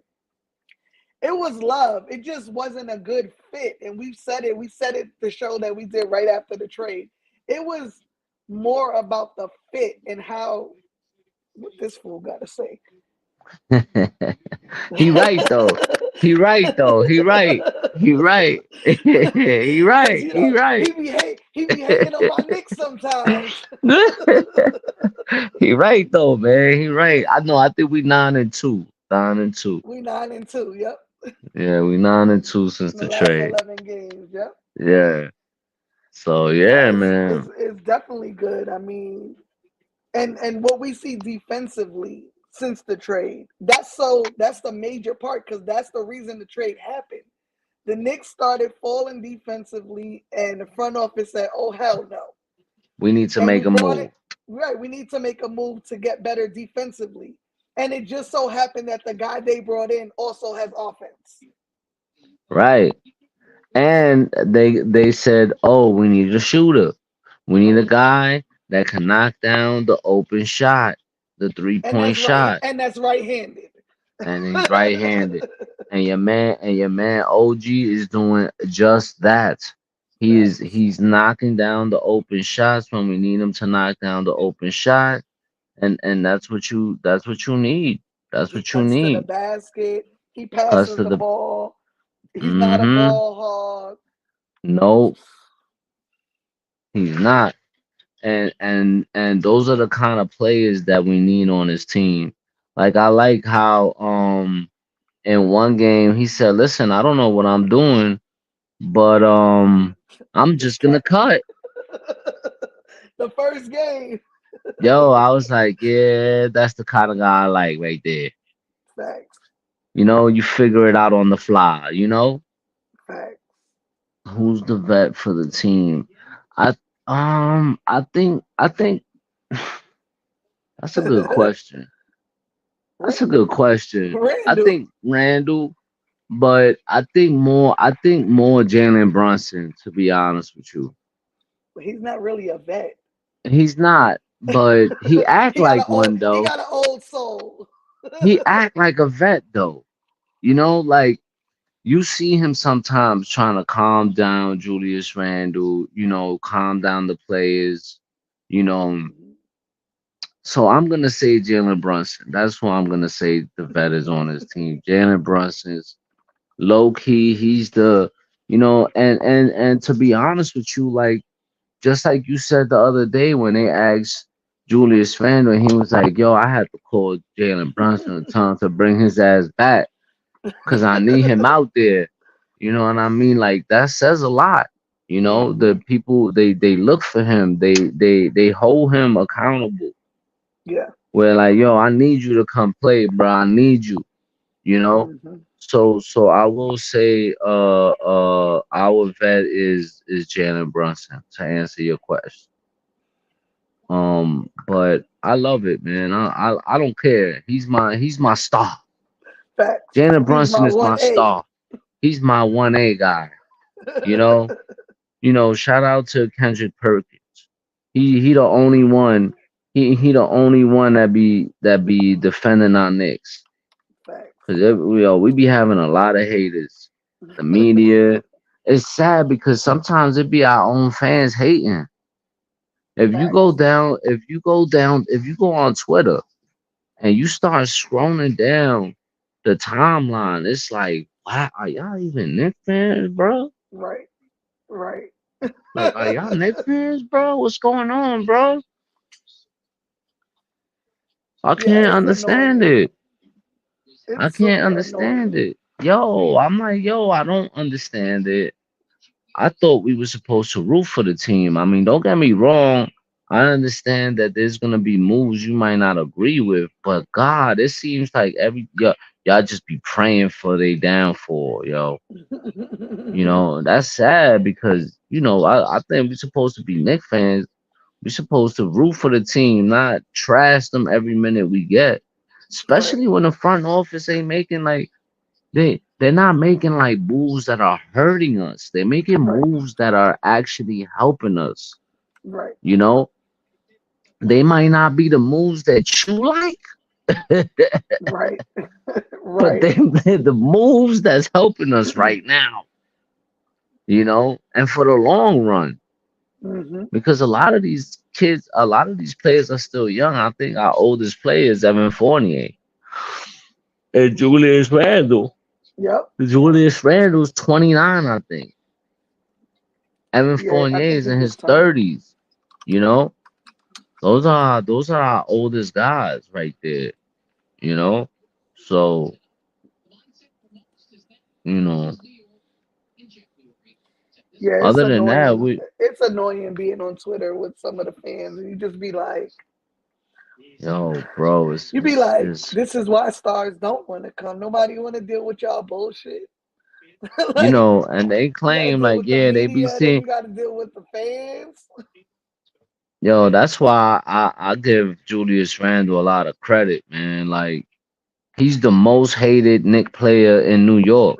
It was love. It just wasn't a good fit. And we've said it. We said it the show that we did right after the trade. It was more about the fit and how what this fool got to say. He right though. He right though. He right. He right. He Cause right. you He know right. he be hating on my Knicks sometimes. He right though, man. He right. I know. I think we 9-2. 9-2. We 9-2. Yep, Yeah, we 9-2 since in the the last trade. 11 games. Yep. Yeah. So No, yeah, man. it's definitely good. I mean, and what we see defensively since the trade. That's the major part because that's the reason the trade happened. The Knicks started falling defensively, and the front office said, "Oh hell no!" We need to And we make a brought it move. right. We need to make a move to get better defensively. And it just so happened that the guy they brought in also has offense. Right. And they said, "Oh, we need a shooter. We need a Right. guy that can knock down the open shot, the three-point shot." And that's right-handed. And he's right-handed. And your man OG is doing just that. Facts. He's knocking down the open shots when we need him to knock down the open shot, and that's what you need. That's He what you cuts to the need. basket. He Cause passes to the the ball. He's not a mm-hmm. ball hog. No, he's not. And those are the kind of players that we need on his team. Like I like how in one game he said, "Listen, I don't know what I'm doing, but I'm This just gonna cat. cut." The first game. Yo, I was like, yeah, that's the kind of guy I like right there. Facts. You figure it out on the fly. Facts. Who's the vet for the team? I I think that's a good question. That's a good Randall. question. I Randall. think Randall, but I think more Jalen Brunson, to be honest with you. He's not really a vet. He's not, but he act like one He though. got an old soul. He act like a vet though. Like you see him sometimes trying to calm down Julius Randle, calm down the players, you know. So I'm gonna say Jalen Brunson. That's who I'm gonna say the vet is on his team. Jalen Brunson's low key. He's and to be honest with you, like just like you said the other day when they asked Julius Randle, he was like, "Yo, I had to call Jalen Brunson and tell him to bring his ass back because I need him out there." You know what I mean? Like that says a lot. The Hmm. people they look for him. They hold him accountable. Yeah. Where like, yo, I need you to come play, bro. I need you. You know. Hmm. So I will say, our vet is Jalen Brunson to answer your question. But I love it, man. I don't care. He's my star. Facts. Jalen He's Brunson my is my 1A. star. He's my 1A guy. You know. Shout out to Kendrick Perkins. He the only one. He the only one that be defending our Knicks. Facts. Cause we be having a lot of haters. The media. It's sad because sometimes it be our own fans hating. Facts. If you go on Twitter and you start scrolling down the timeline, it's like, wow, are y'all even Knicks fans, bro? Right. Right. Like, are y'all Knicks fans, bro? What's going on, bro? I Yeah, can't it's understand annoying. it. I It's can't super understand annoying. it. Yo, I'm like, yo, I don't understand it. I thought we were supposed to root for the team. I mean, don't get me wrong. I understand that there's gonna be moves you might not agree with, but God, it seems like y'all just be praying for their downfall, yo. That's sad because I think we're supposed to be Knicks fans. We're supposed to root for the team, not trash them every minute we get. Right. Especially when the front office ain't making like they're not making like moves that are hurting us. They're making Right. moves that are actually helping us. Right. You know, they might not be the moves that you like, Right. but Right. they're the moves that's helping us right now. And for the long run, Hmm. because a lot of these players are still young. I think our oldest player is Evan Fournier and Julius Randle. Yep. Julius Randle's 29, I think. Evan Yeah, I Fournier think is he in just his turned it. 30s. You know, those are our oldest guys right there. You know, so you know. Yeah, it's Other than that, annoying. we It's annoying being on Twitter with some of the fans, and you just be like, bro, it's you be it's, like, it's this is why stars don't want to come. Nobody want to deal with y'all bullshit. you Like, know, and they you got to claim deal like, with the yeah, they be media, then seeing. you got to deal with the fans. That's why I give Julius Randle a lot of credit, man. Like he's the most hated Knick player in New York.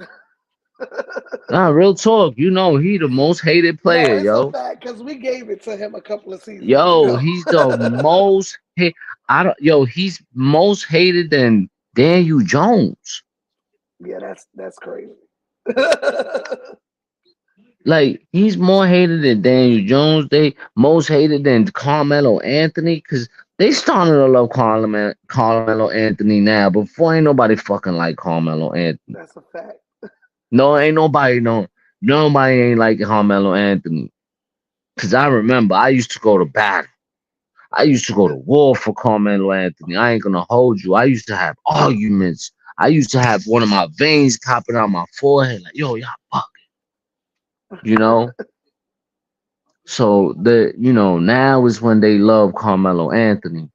Nah, real talk. He the most hated No, player, it's a yo. fact because we gave it to him a couple of seasons Yo, ago. he's the most hate. I don't. Yo, he's most hated than Daniel Jones. Yeah, that's crazy. Like he's more hated than Daniel Jones. They most hated than Carmelo Anthony because they starting to love Carmelo Anthony now. Before ain't nobody fucking like Carmelo Anthony. That's a fact. No, ain't nobody no nobody ain't like Carmelo Anthony. Cause I remember I used to go to battle. I used to go to war for Carmelo Anthony. I ain't gonna hold you. I used to have arguments. I used to have one of my veins popping out my forehead, like, yo, y'all fuck, you know? So now is when they love Carmelo Anthony,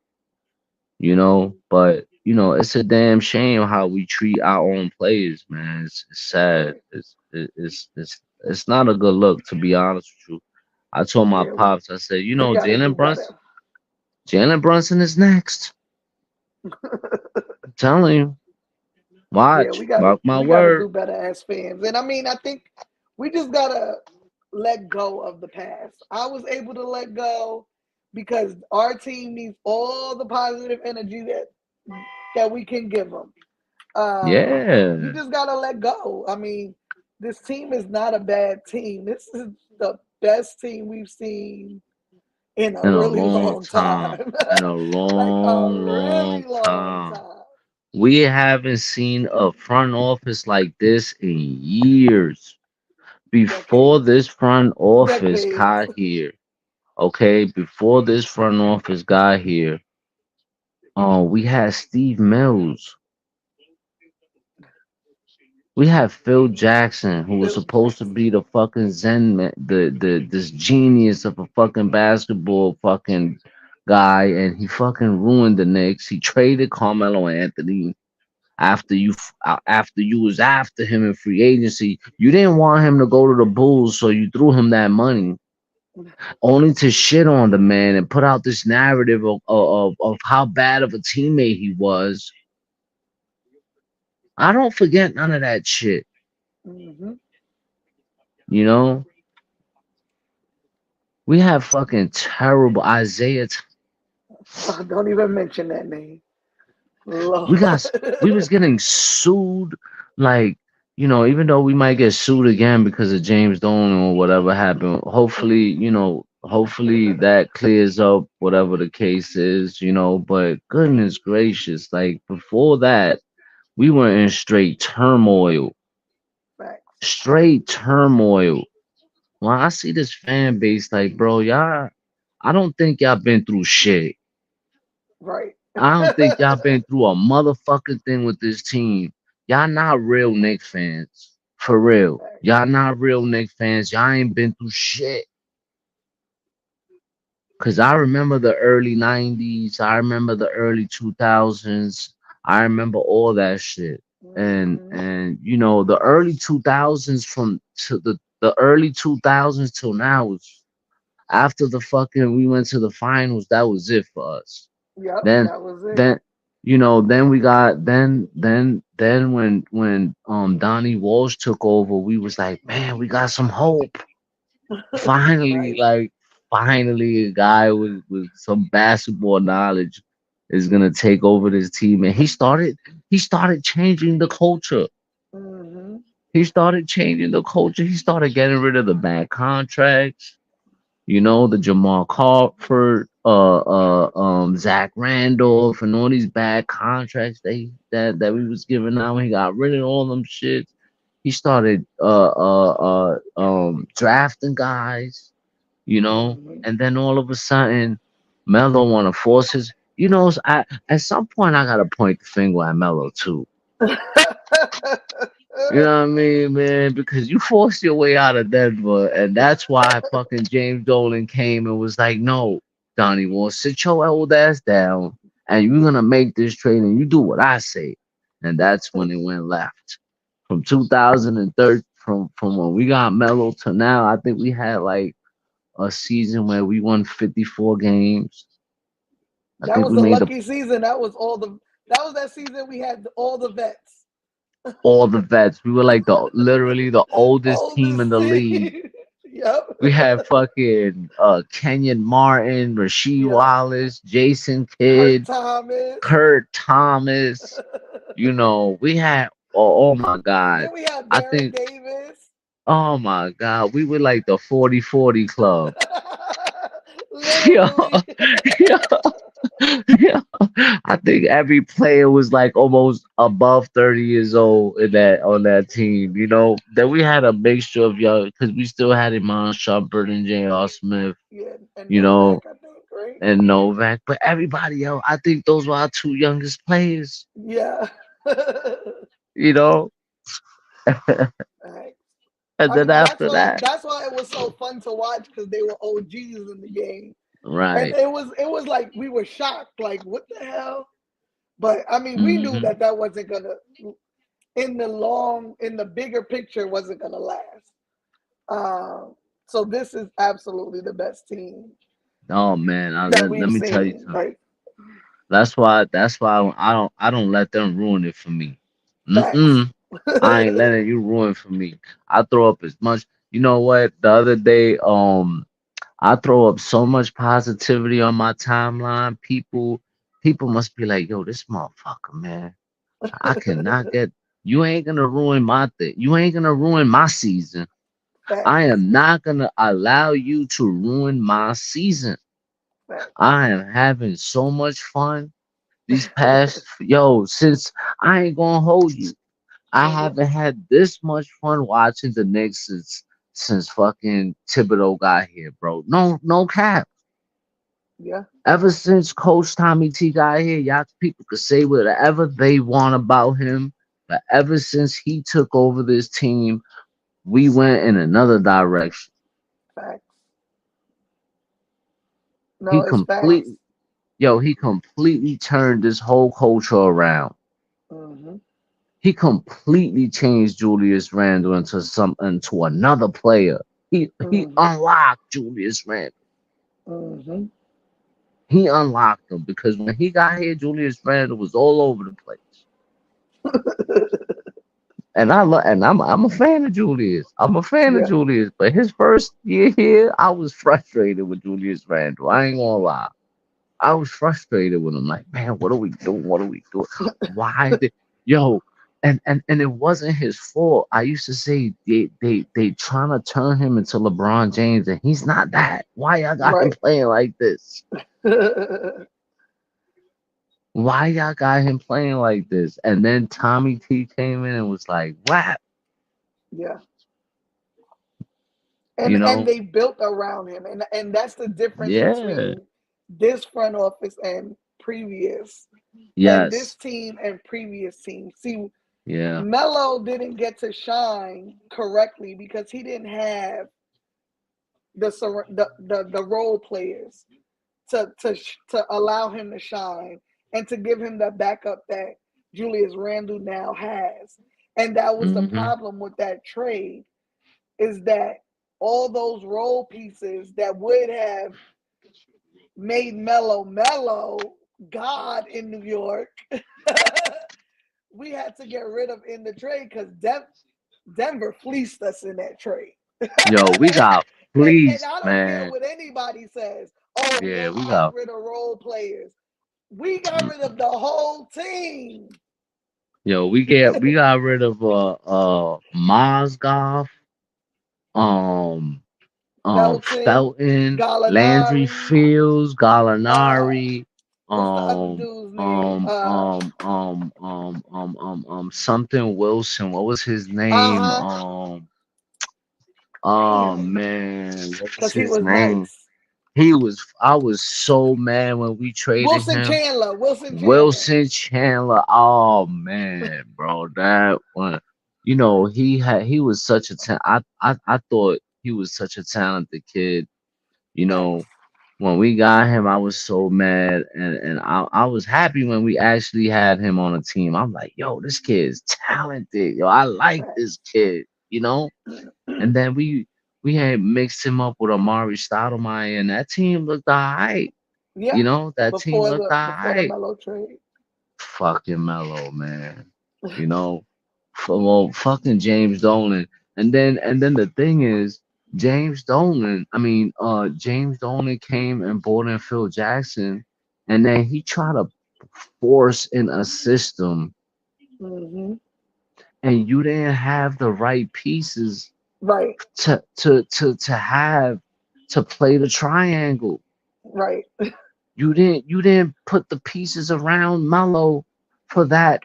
but it's a damn shame how we treat our own players, man. It's sad. Right. It's not a good look, to be honest with you. I told my Yeah, pops, I said, we got to do better. Jalen Brunson is next. I'm telling you, Yeah, watch, mark my we gotta do word. better as fans. And I mean, I think we just gotta let go of the past. I was able to let go because our team needs all the positive energy that we can give them. You Yeah, just gotta let go. I mean, this team is not a bad team. This is the best team we've seen in a in a really long long time, time. in a Like a long, long really long time. time. We haven't seen a front office like this in years. Before Decades. this front office Decades. got here, okay, before this front office got here, we had Steve Mills. We had Phil Jackson, who was Phil supposed to Jackson. be the fucking Zen man, the this genius of a fucking basketball fucking guy, and he fucking ruined the Knicks. He traded Carmelo Anthony after you was after him in free agency. You didn't want him to go to the Bulls, so you threw him that money, only to shit on the man and put out this narrative of how bad of a teammate he was. I don't forget none of that shit. Hmm. You know, we have fucking terrible Isaiah. Oh, don't even mention that name. We Lord. got we was getting sued, like even though we might get sued again because of James Dolan or whatever happened. Hopefully that clears up whatever the case is. But goodness gracious, like before that, we were in straight turmoil, Facts. straight turmoil. when I see this fan base, like, bro, y'all, I don't think y'all been through shit. Right. I don't think y'all been through a motherfucking thing with this team. Y'all not real Knicks fans. For real. Facts. Y'all not real Knicks fans. Y'all ain't been through shit. Cause I remember the early 90s. I remember the early 2000s. I remember all that shit. Hmm. And you know, the early 2000s from to the early 2000s till now was after the fucking we went to the finals, that was it for us. Yep, Then that was it. then you know, then we got then when Donnie Walsh took over, we was like, man, we got some hope. Finally, Right. like finally a guy with some basketball knowledge is gonna take over this team. And he started changing the culture. Hmm. He started changing the culture. He started getting rid of the bad contracts. You know, the Jamal Crawford, Zach Randolph, and all these bad contracts that we was giving out. He got rid of all them shits. He started drafting guys, you know, Hmm. and then all of a sudden, Melo want to force his. You know, at some point I gotta point the finger at Melo too. You know what I mean, man? Because you forced your way out of Denver, and that's why fucking James Dolan came and was like, "No, Donnie, well, sit your old ass down, and you're gonna make this trade, and you do what I say." And that's when it went left. From 2013, from when we got Melo to now, I think we had like a season where we won 54 games. I That think was we a made the lucky season. That was that season we had all the vets. all the vets. We were like the literally the oldest team in Oldest the league. team. Yep. We had fucking Kenyon Martin, Rasheed Yep. Wallace, Jason Kurt Kidd, Thomas. Kurt Thomas. You know, we had oh my god. Then we had I Baron think Davis. oh my god, we were like the 40-40 club. Yo, Literally. yo, yo. I think every player was like almost above 30 years old in that on that team. You know, then we had a mixture of young because we still had Iman Shumpert and J.R. Smith. Yeah, and You know, Novak, I think, right? and Novak, but everybody else, I think those were our two youngest players. Yeah. You know, Right. and I then mean, that's after why that, that's why it was so fun to watch because they were OGs in the game, and right? it was like we were shocked, like what the hell. But I mean, we knew Hmm. that wasn't gonna in the bigger picture wasn't gonna last. So this is absolutely the best team Oh man, that let we've me tell you seen. something. Like That's why I don't let them ruin it for me. facts. Mm-mm. I ain't letting you ruin for me. I throw up as much. You know what? The other day, I throw up so much positivity on my timeline. People must be like, "Yo, this motherfucker, man." I cannot get you ain't gonna ruin my thing. You ain't gonna ruin my season. I Facts. am not gonna allow you to ruin my season. Facts. I am having so much fun these past yo, since I ain't gonna hold you. I Hmm. haven't had this much fun watching the Knicks since fucking Thibodeau got here, bro. No cap. Yeah. Ever since Coach Tommy T got here, y'all people could say whatever they want about him. But ever since he took over this team, we went in another direction. Facts. He No, it's facts. completely, he completely turned this whole culture around. Hmm. He completely changed Julius Randle into another player. He Hmm. unlocked Julius Randle. Hmm. He unlocked him because when he got here, Julius Randle was all over the place. And I'm a fan of Julius. I'm a fan of Yeah. Julius. But his first year here, I was frustrated with Julius Randle. I ain't gonna lie. I was frustrated with him. Like, man, what are we doing? What are we doing? Why did yo? And it wasn't his fault. I used to say they trying to turn him into LeBron James, and he's not that. Why y'all got him Right. playing like this? Why y'all got him playing like this? And then Tommy T came in and was like, "Wow, Yeah. You and know? they built around him, and that's the difference Yeah. between this front office previous and this Yes. team and previous teams. See, Yeah. Melo didn't get to shine correctly because he didn't have the role players to allow him to shine and to give him the backup that Julius Randle now has. And that was the Hmm. problem with that trade, is that all those role pieces that would have made Melo God in New York, we had to get rid of in the trade because Denver fleeced us in that trade. Yo, we and, got and fleeced, I don't care man. what anybody says. Oh, Yeah, they we got got. rid of role players. We got rid Mm. of the whole team. Yo, we got rid of Mozgov, um, Felton, Felton, Landry Gallinari. Fields, Uh, Gallinari, what's the other um, dude's name? something Wilson. What was his name? Uh-huh. Oh Damn. man, what was Because he his was name? nice. He was. I was so mad when we traded Wilson him. Chandler. Wilson Chandler. Wilson Chandler. Oh man, bro, that one. You know, he was such a I thought he was such a talented kid. You know, Facts. when we got him, I was so mad, and I was happy when we actually had him on a team. I'm like, yo, this kid is talented. Yo, I like this Facts. kid. You know, and then we had mixed him up with Amari Stoudemire, and that team looked alright. Yeah. You know, that team looked Before the alright. Melo trade. Fucking Mellow, man. You know, well, fucking James Dolan. And then the thing is, James Dolan came and brought in Phil Jackson, and then he tried to force in a system, Hmm. and you didn't have the right pieces Right. to have to play the triangle. Right. You didn't put the pieces around Mello for that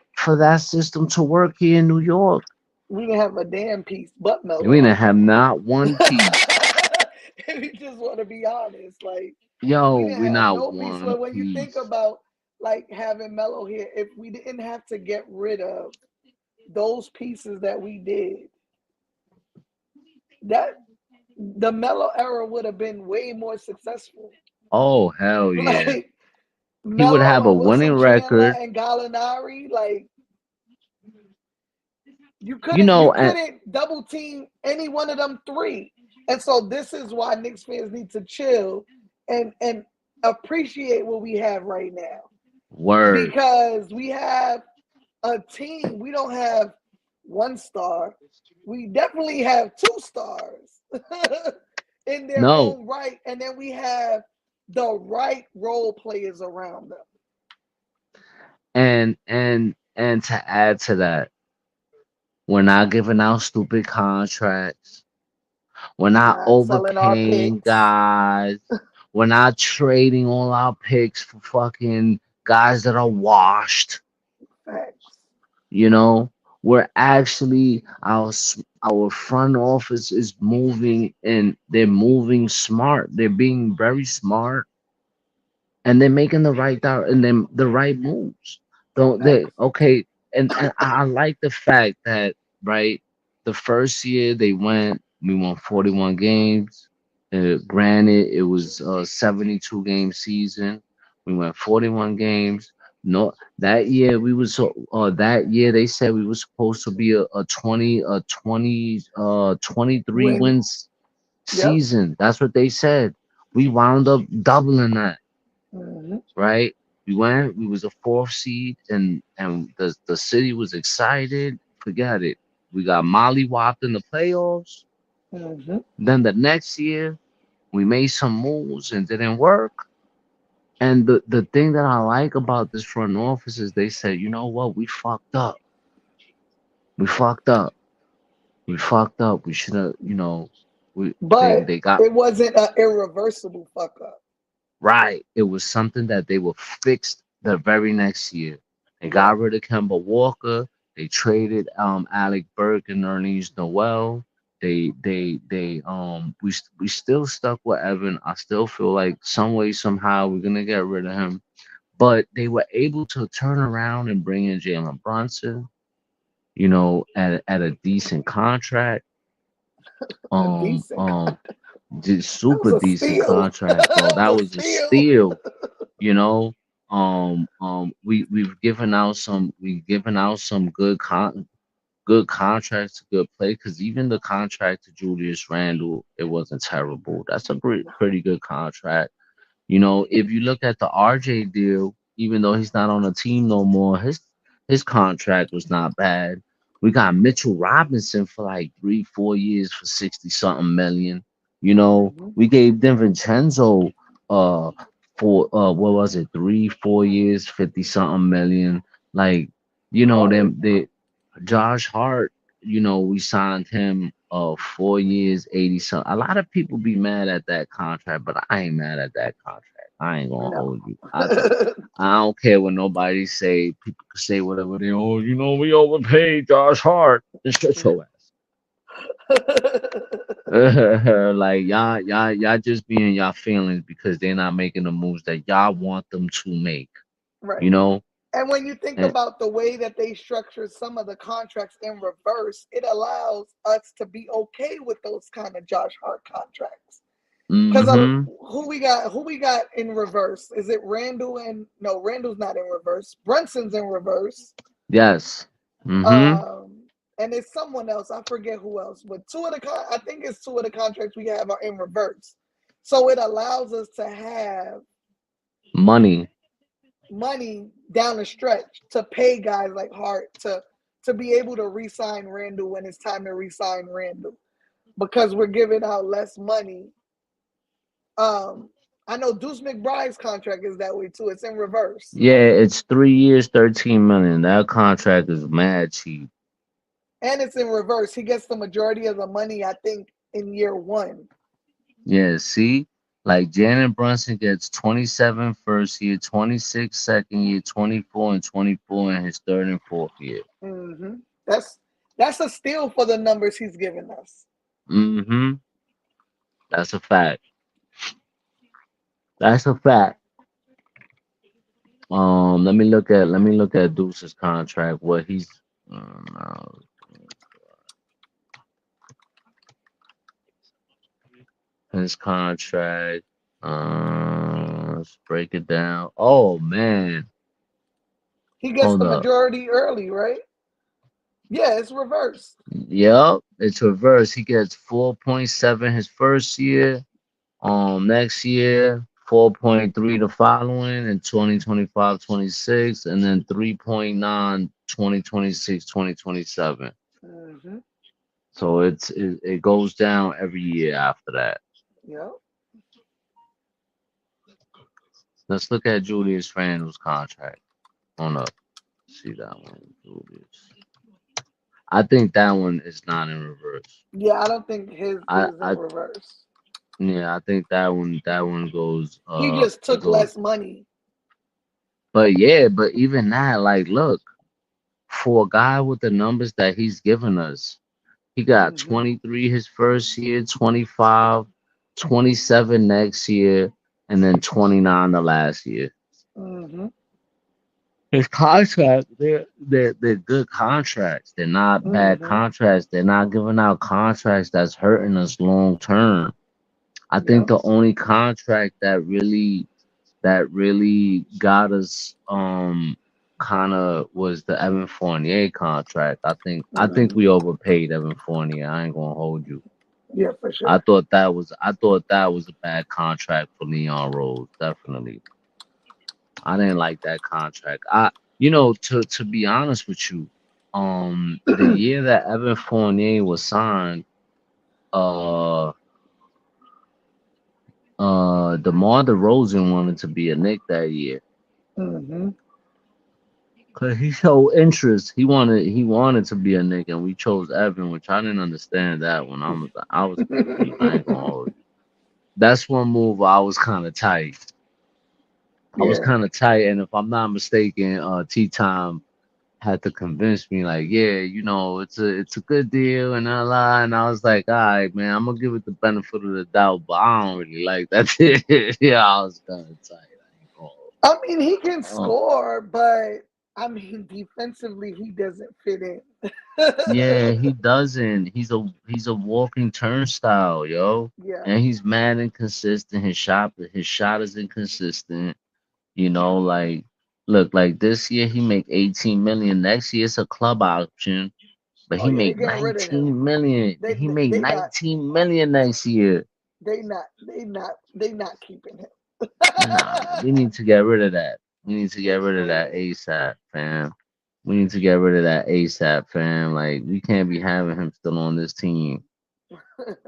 system to work here in New York. We didn't have a damn piece but We Melo. didn't have not one piece. If you just want to be honest, like we Yo, didn't we have not no piece. one But when you think piece. about like having Melo here, if we didn't have to get rid of those pieces that we did, that the Melo era would have been way more successful. Oh hell yeah. Like He would Melo have a and winning Wilson Chandler record. and Gallinari, like You you know, and couldn't double team any one of them three. And so this is why Knicks fans need to chill and appreciate what we have right now. word. Because we have a team. We don't have one star. We definitely have two stars in their No. own right. And then we have the right role players around them. And to add to that, we're not giving out stupid contracts. We're We're not not selling our overpaying picks. guys. We're not trading all our picks for fucking guys that are washed. Facts. You know, we're actually our front office is moving, and they're moving smart. They're being very smart, and they're making the right moves. Don't they? Facts. Okay, and I like the fact that, right, the first year we won 41 games. Granted, it was a 72 game season. We went 41 games. No, that year they said we were supposed to be a 23 When, wins yep. season. That's what they said. We wound up doubling that, Mm-hmm. right? We was a fourth seed, and the city was excited. Forget it. We got mollywopped in the playoffs. Mm-hmm. Then the next year, we made some moves and didn't work. And the thing that I like about this front office is they said, you know what, we fucked up. We fucked up. We fucked up. We should have, But they got it wasn't an irreversible fuck up. right. It was something that they were fixed the very next year. They Yeah. got rid of Kemba Walker. They traded Alec Burke and Ernest Noel. we still stuck with Evan. I still feel like some way somehow we're gonna get rid of him. But they were able to turn around and bring in Jalen Brunson, at a decent contract. A Um, decent um, contract. That was super a decent steal. contract, bro. That That was a was a steal. steal, you know. We've given out some good contracts to good play, because even the contract to Julius Randle, it wasn't terrible. That's a pretty good contract. If you look at the RJ deal, even though he's not on the team no more, his contract was not bad. We got Mitchell Robinson for like 3, 4 years for 60 something million. Hmm. We gave DiVincenzo uh for what was it, 3, 4 years, 50 something million. Like, Hard. them they Josh Hart, we signed him 4 years, 80 something. A lot of people be mad at that contract, but I ain't mad at that contract. I ain't gonna No. hold you. I don't care what nobody say. People can say whatever they, we overpaid Josh Hart. Just shut your ass. Like, y'all just being y'all feelings because they're not making the moves that y'all want them to make. Right. You know? And when you think And, about the way that they structure some of the contracts in reverse, it allows us to be okay with those kind of Josh Hart contracts. Because mm-hmm. who we got in reverse? Is it Randall and no? Randall's not in reverse. Brunson's in reverse. Yes. Mm-hmm. And it's someone else. I forget who else, but I think it's two of the contracts we have are in reverse. So it allows us to have Money. money down the stretch to pay guys like Hart to be able to re-sign Randall when it's time to re-sign Randall because we're giving out less money. Um, I know Deuce McBride's contract is that way too. It's in reverse, Yeah, it's 3 years, 13 million. That contract is mad cheap. and it's in reverse. He gets the majority of the money, I think, in year one. Yeah, see? Like Janet Brunson gets 27 first year, 26 second year, 24 and 24 in his third and fourth year. Hmm. That's that's a steal for the numbers he's given us. Mm-hmm. That's a fact. That's a fact. Let me look at Deuce's contract. What he's uh, his contract. Let's break it down. Oh man, He gets hold the up. majority early, right? Yeah, it's reversed. Yep, it's reverse. He gets 4.7 his first year. Next year, 4.3 the following in 2025, 26, and then 3.9 2026, 2027. Hmm. So it goes down every year after that. Yeah. Let's look at Julius Randle's contract. On up. See that one, Julius. I think that one is not in reverse. Yeah, I don't think his I, is in I reverse. yeah, I think that one goes He just it took goes. less money. But yeah, but even that, like, look, for a guy with the numbers that he's given us, he got Hmm. 23 his first year, 25, 27 next year, and then 29 the last year. Hmm. His contracts, they're good contracts. They're not bad Hmm. contracts. They're not giving out contracts that's hurting us long term. I think Yeah. the only contract that really got us kind of was the Evan Fournier contract. I think Hmm. we overpaid Evan Fournier. I ain't gonna hold you. Yeah, for I sure. thought that was a bad contract for Leon Rose. Definitely. I didn't like that contract. To be honest with you, the year that Evan Fournier was signed, uh DeMar DeRozan wanted to be a Knick that year. Hmm. Cause he showed interest. He wanted to be a Knick, and we chose Evan, which I didn't understand that one. I was confused. I ain't gonna hold you. That's one move I was kind of tight. I was Yeah. kind of tight, and if I'm not mistaken, T Time. had to convince me like, yeah, it's a good deal and la, and I was like, all right, man, I'm gonna give it the benefit of the doubt, but I don't really like that. Yeah, I was kind of tight. I ain't gonna I mean, he can hold score, but I mean, defensively, he doesn't fit in. Yeah, he doesn't. He's a walking turnstile, yo. Yeah, And he's mad inconsistent. His shot is inconsistent. Like look, like this year he make 18 million. Next year it's a club option, but oh he yeah, they make getting rid of him. 19 million. They He make they not 19 million next year. they not keeping him. Nah, we need to get rid of that. We need to get rid of that ASAP, fam. We need to get rid of that ASAP, fam. Like we can't be having him still on this team,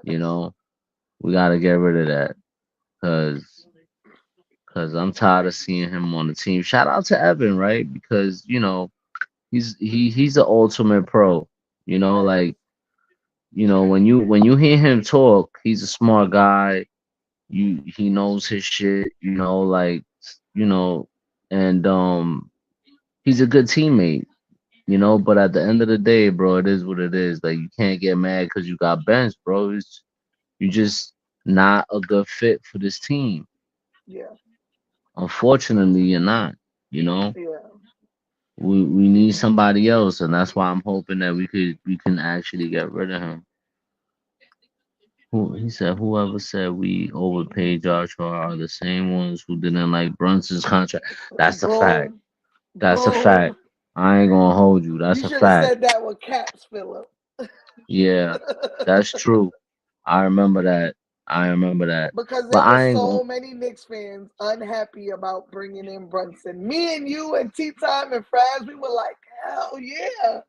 you know? We gotta get rid of that. Cause I'm tired of seeing him on the team. Shout out to Evan, right? Because, he's the ultimate pro. Facts. Like, when you hear him talk, he's a smart guy. He knows his shit, like, you know, and he's a good teammate, but at the end of the day, bro, it is what it is. Like you can't get mad because you got benched, bro. You just not a good fit for this team. Yeah, Unfortunately, you're not. You know, yeah. we need somebody else, and that's why I'm hoping that we can actually get rid of him. Who he said whoever said we overpaid Joshua are the same ones who didn't like Brunson's contract. That's a fact. Boom, That's a fact. boom. I ain't gonna hold you. That's You a should have fact. said that with caps, Philip. Yeah, that's true. I remember that. I remember that. Because But there was I ain't gonna. so many Knicks fans unhappy about bringing in Brunson. Me and you and Tea Time and Fraz, we were like, hell yeah,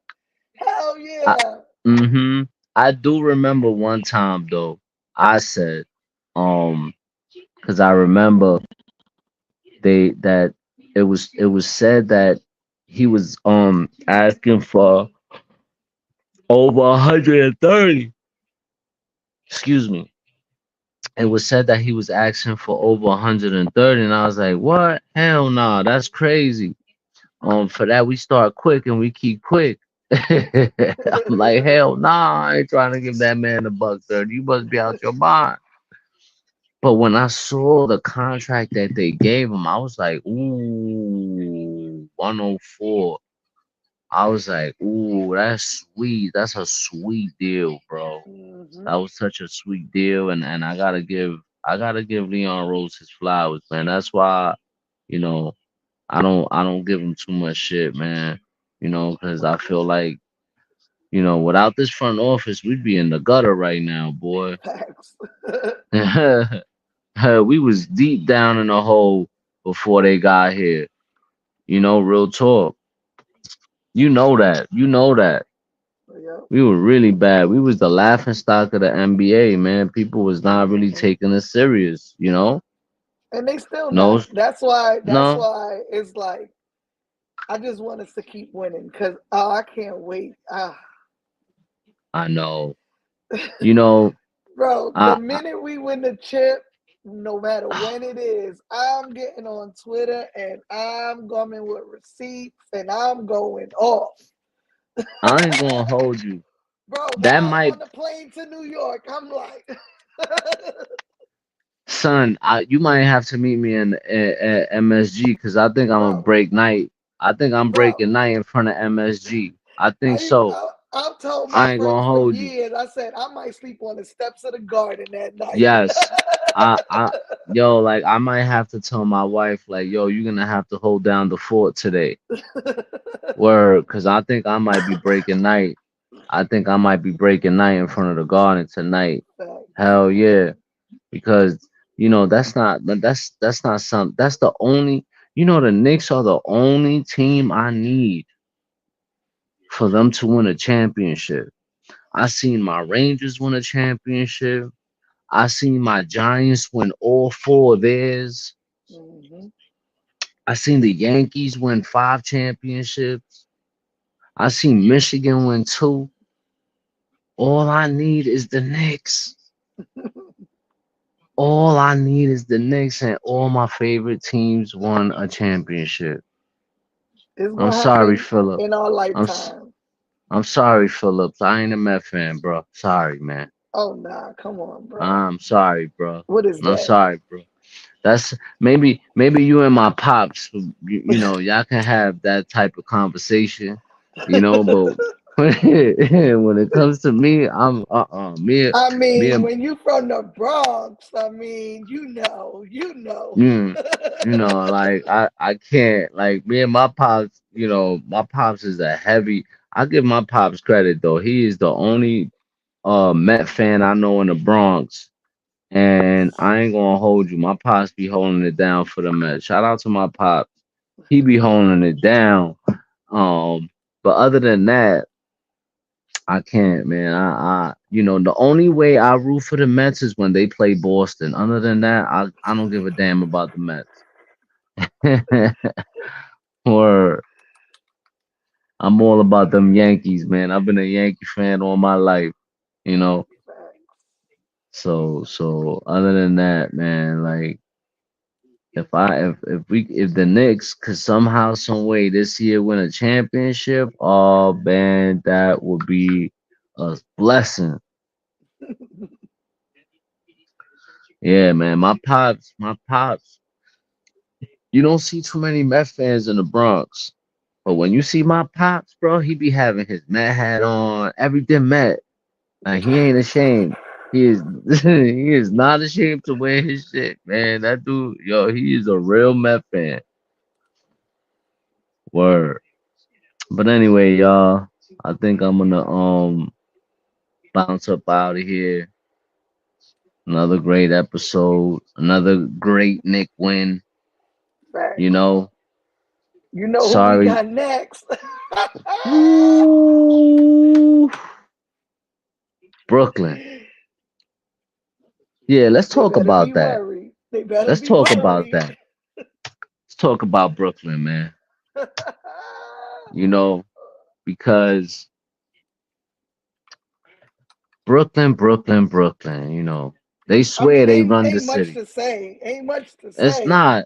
hell I, yeah. hmm I do remember one time though. I said, um, because I remember that it was said that he was asking for over 130. Excuse me. It was said that he was asking for over 130, and I was like, what? Hell no, that's crazy. For that we start quick and we keep quick. I'm like, hell nah, I ain't trying to give that man a buck 30. You must be out your mind. But when I saw the contract that they gave him, I was like, ooh, 104. I was like, ooh, that's sweet. That's a sweet deal, bro. hmm That was such a sweet deal, and I gotta give Leon Rose his flowers, man. That's why, you know, I don't give him too much shit, man. Because I feel like, without this front office, we'd be in the gutter right now, boy. Facts. We was deep down in the hole before they got here. Real talk. You know that. You know that. Yep. We were really bad. We was the laughing stock of the NBA, man. People was not really hmm taking us serious, And they still No, not. That's why. That's no, why it's like I just want us to keep winning because I can't wait. I know. You know, Bro, the I minute we win the chip, no matter when it is, I'm getting on Twitter and I'm coming with receipts and I'm going off. I ain't gonna hold you. Bro, That while might, on the plane to New York, I'm like, son. You might have to meet me at MSG because I think I'm gonna bro, break night. I think I'm bro. breaking night in front of MSG. I think so. I've told my I ain't gonna friends for hold you. years, I said, I might sleep on the steps of the garden that night. Yes. Yo, like I might have to tell my wife, like, yo, you're gonna have to hold down the fort today. Word, cause I think I might be breaking night. I think I might be breaking night in front of the garden tonight. Facts. Hell yeah. Because that's not some that's the only the Knicks are the only team I need for them to win a championship. I seen my Rangers win a championship. I seen my Giants win all four of theirs. hmm I seen the Yankees win five championships. I seen Michigan win two. All I need is the Knicks. All I need is the Knicks, and all my favorite teams won a championship. It's I'm gonna sorry, happen Philip. in our I'm s- lifetime. I'm sorry, Phillips. I ain't a Met fan, bro. Sorry, man. Oh nah, come on, bro. I'm sorry, bro. What is I'm that? sorry, bro. That's maybe you and my pops, y'all can have that type of conversation, but when it comes to me, I'm I me mean, and when you from the Bronx, I mean, you know. mm, like I can't like me and my pops, my pops is a heavy. I give my pops credit though. He is the only Met fan I know in the Bronx. And I ain't gonna hold you. My pops be holding it down for the Mets. Shout out to my pops. He be holding it down. Um, but other than that, I can't, man. The only way I root for the Mets is when they play Boston. Other than that, I don't give a damn about the Mets. or I'm all about them Yankees, man. I've been a Yankee fan all my life, you know. So other than that, man, like if the Knicks could somehow, some way this year win a championship, oh man, that would be a blessing. Yeah, man. My pops. You don't see too many Met fans in the Bronx, but when you see my pops, bro, he be having his Met hat on, everything Met. Like he ain't ashamed. He is he is not ashamed to wear his shit, man. That dude, yo, he is a real Met fan. Word. But anyway, y'all, I think I'm gonna bounce up out of here. Another great episode, another great Nick win. You Facts. know, You know who we sorry. got next? Ooh, Brooklyn. Yeah, let's They talk better be about that. worried. They better Let's be talk about worried. that. Let's talk about Brooklyn, man. You know, because Brooklyn. They I swear mean, they ain't run the ain't much city. to say. Ain't much to It's say. not.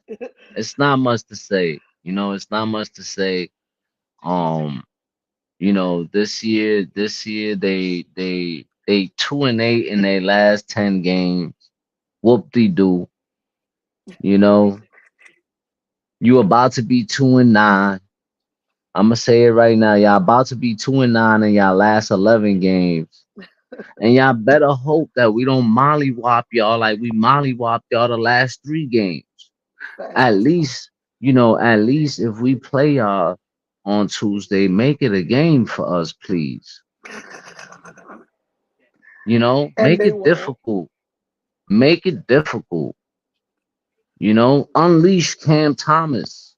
It's not much to say. It's not much to say. Um, this year they 2-8 in their last 10 games. Whoop de doo. You know, you about to be 2-9. I'm gonna say it right now. Y'all about to be 2-9 in y'all last 11 games. And y'all better hope that we don't mollywop y'all like we mollywopped y'all the last 3 games. At Facts. least, at least if we play y'all on Tuesday, make it a game for us, please. And Make they it won't. difficult. Make it difficult. Unleash Cam Thomas.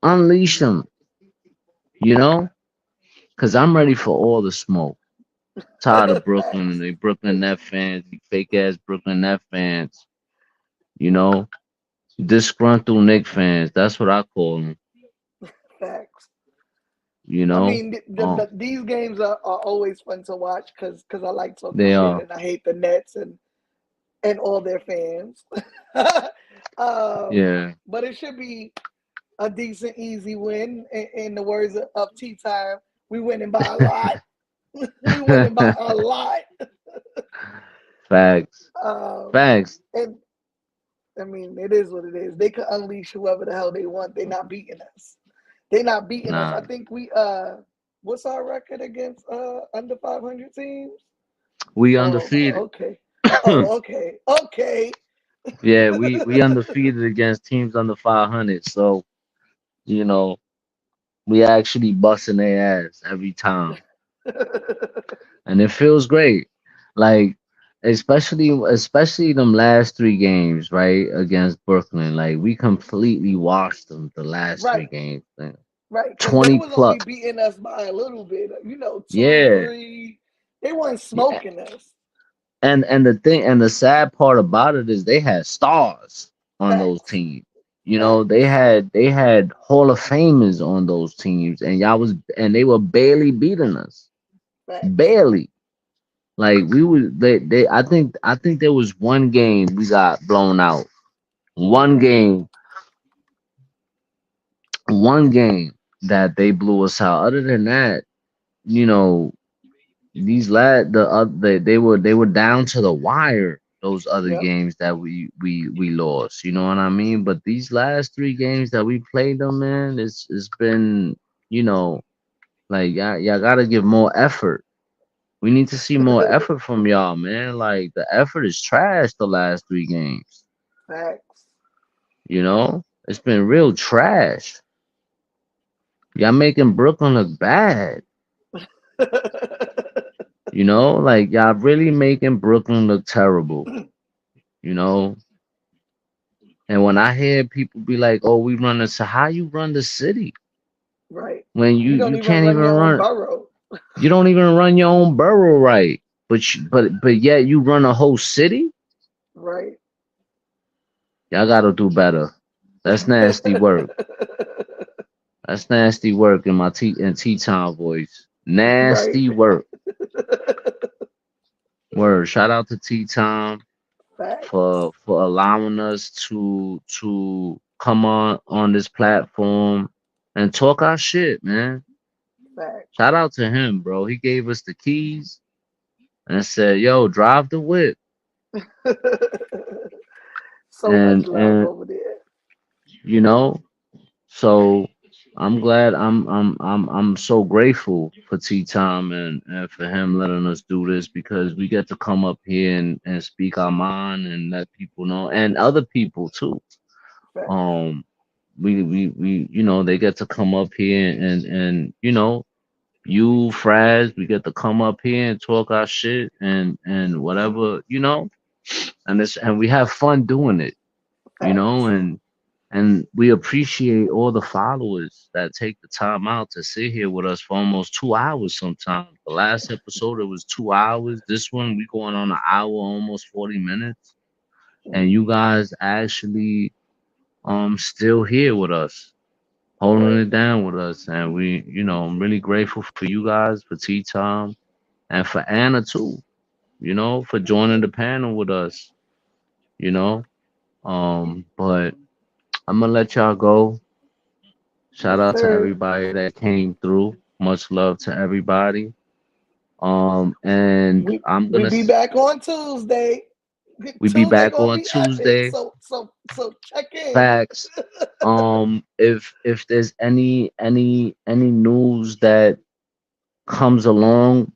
Unleash him, you know? Because I'm ready for all the smoke. Tired of Brooklyn and Facts. the Brooklyn Net fans, the fake ass Brooklyn Net fans, you know? Disgruntled Knick fans. That's what I call them, Facts. you I know? mean, Um, these games are always fun to watch because I like talking they shit are. and I hate the Nets and all their fans. um, Yeah. but it should be a decent, easy win. In the words of Tea Time, we winning by a lot. We winning by a lot. Facts. Um, Facts. and I mean, it is what it is. They could unleash whoever the hell they want. They're not beating us. They're not beating us. I Nah. think what's our record against under 500 teams? We Oh, undefeated. okay. Oh, okay. Okay. Yeah, we undefeated against teams under 500. So, you know, we actually busting their ass every time. And it feels great. Like especially them last 3 games, right? Against Brooklyn. Like we completely washed them the last three Right, games. Man. right. Because they 20 was only plus. beating us by a little bit. Two, Yeah. three. They weren't Yeah. smoking us. And the sad part about it is they had stars on those Facts. teams. They Facts. had Hall of Famers on those teams, and they were barely beating us. Facts. Barely. Like we would they I think there was one game we got blown out. One Okay. game one game that they blew us out. Other than that, you know, these lad the they were down to the wire. Those other Yep. games that we lost, you know what I mean. But these last three games that we played them, man, it's been, you know, like y'all gotta give more effort. We need to see more effort from y'all, man. Like the effort is trash the last three games. Facts. You know, it's been real trash. Y'all making Brooklyn look bad. You know, like y'all really making Brooklyn look terrible. You know, and when I hear people be like, "Oh, we run the," so how you run the city Right. when You don't you even can't even run your own run, borough. you don't even run your own borough right, but yet you run a whole city. Right. Y'all gotta do better. That's nasty work. That's nasty work in my T Town voice. Right. Nasty work. Word. Shout out to T Time Facts. for allowing us to come on this platform and talk our shit, man. Facts. Shout out to him, bro. He gave us the keys and said, "Yo, drive the whip." So much love And over there. you know, so I'm glad I'm so grateful for T Time and for him letting us do this because we get to come up here and speak our mind and let people know and other people too. Facts. Um we you know they get to come up here and you know you Fraz, we get to come up here and talk our shit and whatever, you know, and we have fun doing it, you know, Facts. and we appreciate all the followers that take the time out to sit here with us for almost 2 hours sometimes. The last episode it was 2 hours. This one we going on an hour, almost 40 minutes. And you Mhm. guys actually still here with us, holding Right. it down with us. And we, you know, I'm really grateful for you guys, for Tea Time, and for Anna too, you know, for joining the panel with us, you know. But I'm gonna let y'all go. Shout Yes, out to sir. everybody that came through. Much love to everybody. And I'm We gonna be back on Tuesday. we be Tuesday back gonna on be epic. Tuesday. So check in. Facts. If there's any news that comes along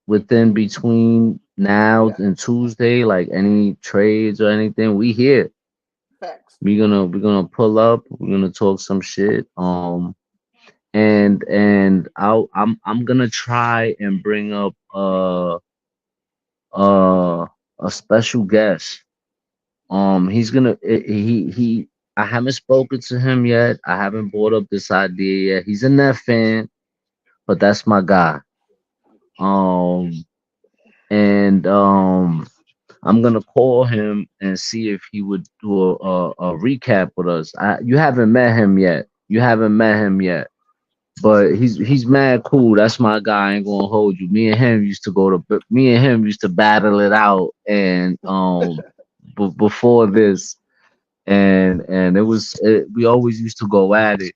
within between now Yeah. and Tuesday, like any trades or anything, we here. Facts. We're gonna pull up. We're gonna talk some shit. And I'm gonna try and bring up uh a special guest. He's gonna he I haven't spoken to him yet. I haven't brought up this idea yet. He's a Net fan, but that's my guy. Um and I'm gonna call him and see if he would do a recap with us. You haven't met him yet. You haven't met him yet. But he's mad cool. That's my guy. I ain't gonna hold you. Me and him used to battle it out, and before this, and we always used to go at it.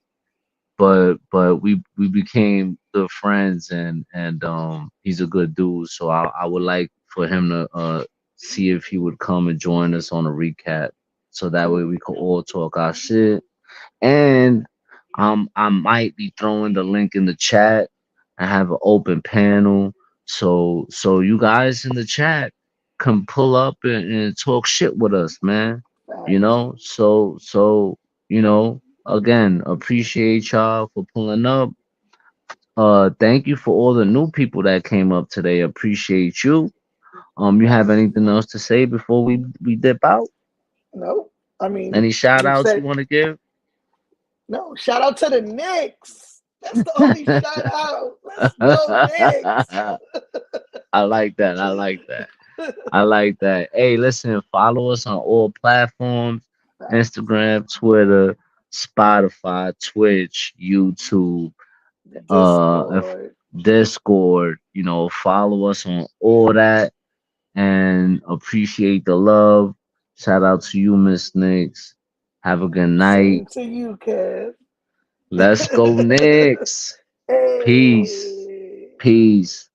But we became good friends, and he's a good dude. So I would like for him to see if he would come and join us on a recap, so that way Cool. we could all talk our shit. And I might be throwing the link in the chat. I have an open panel, so you guys in the chat can pull up and talk shit with us, man. You Facts. know, so you know, again, appreciate y'all for pulling up. Thank you for all the new people that came up today. Appreciate you. You have Yes. anything else to say before we dip out? No. I mean, Any shout we've outs you said want to give? no. Shout out to the Knicks. That's the only shout out. Let's go, Knicks. I like that. I like that. I like that. Hey, listen, follow us on all platforms: Facts. Instagram, Twitter, Spotify, Twitch, YouTube, The if Discord. Discord. You know, follow us on all that and appreciate the love. Shout out to you, Miss Nicks. Have a good night. Same to you, Kev. Let's go Knicks. Peace. Hey. Peace.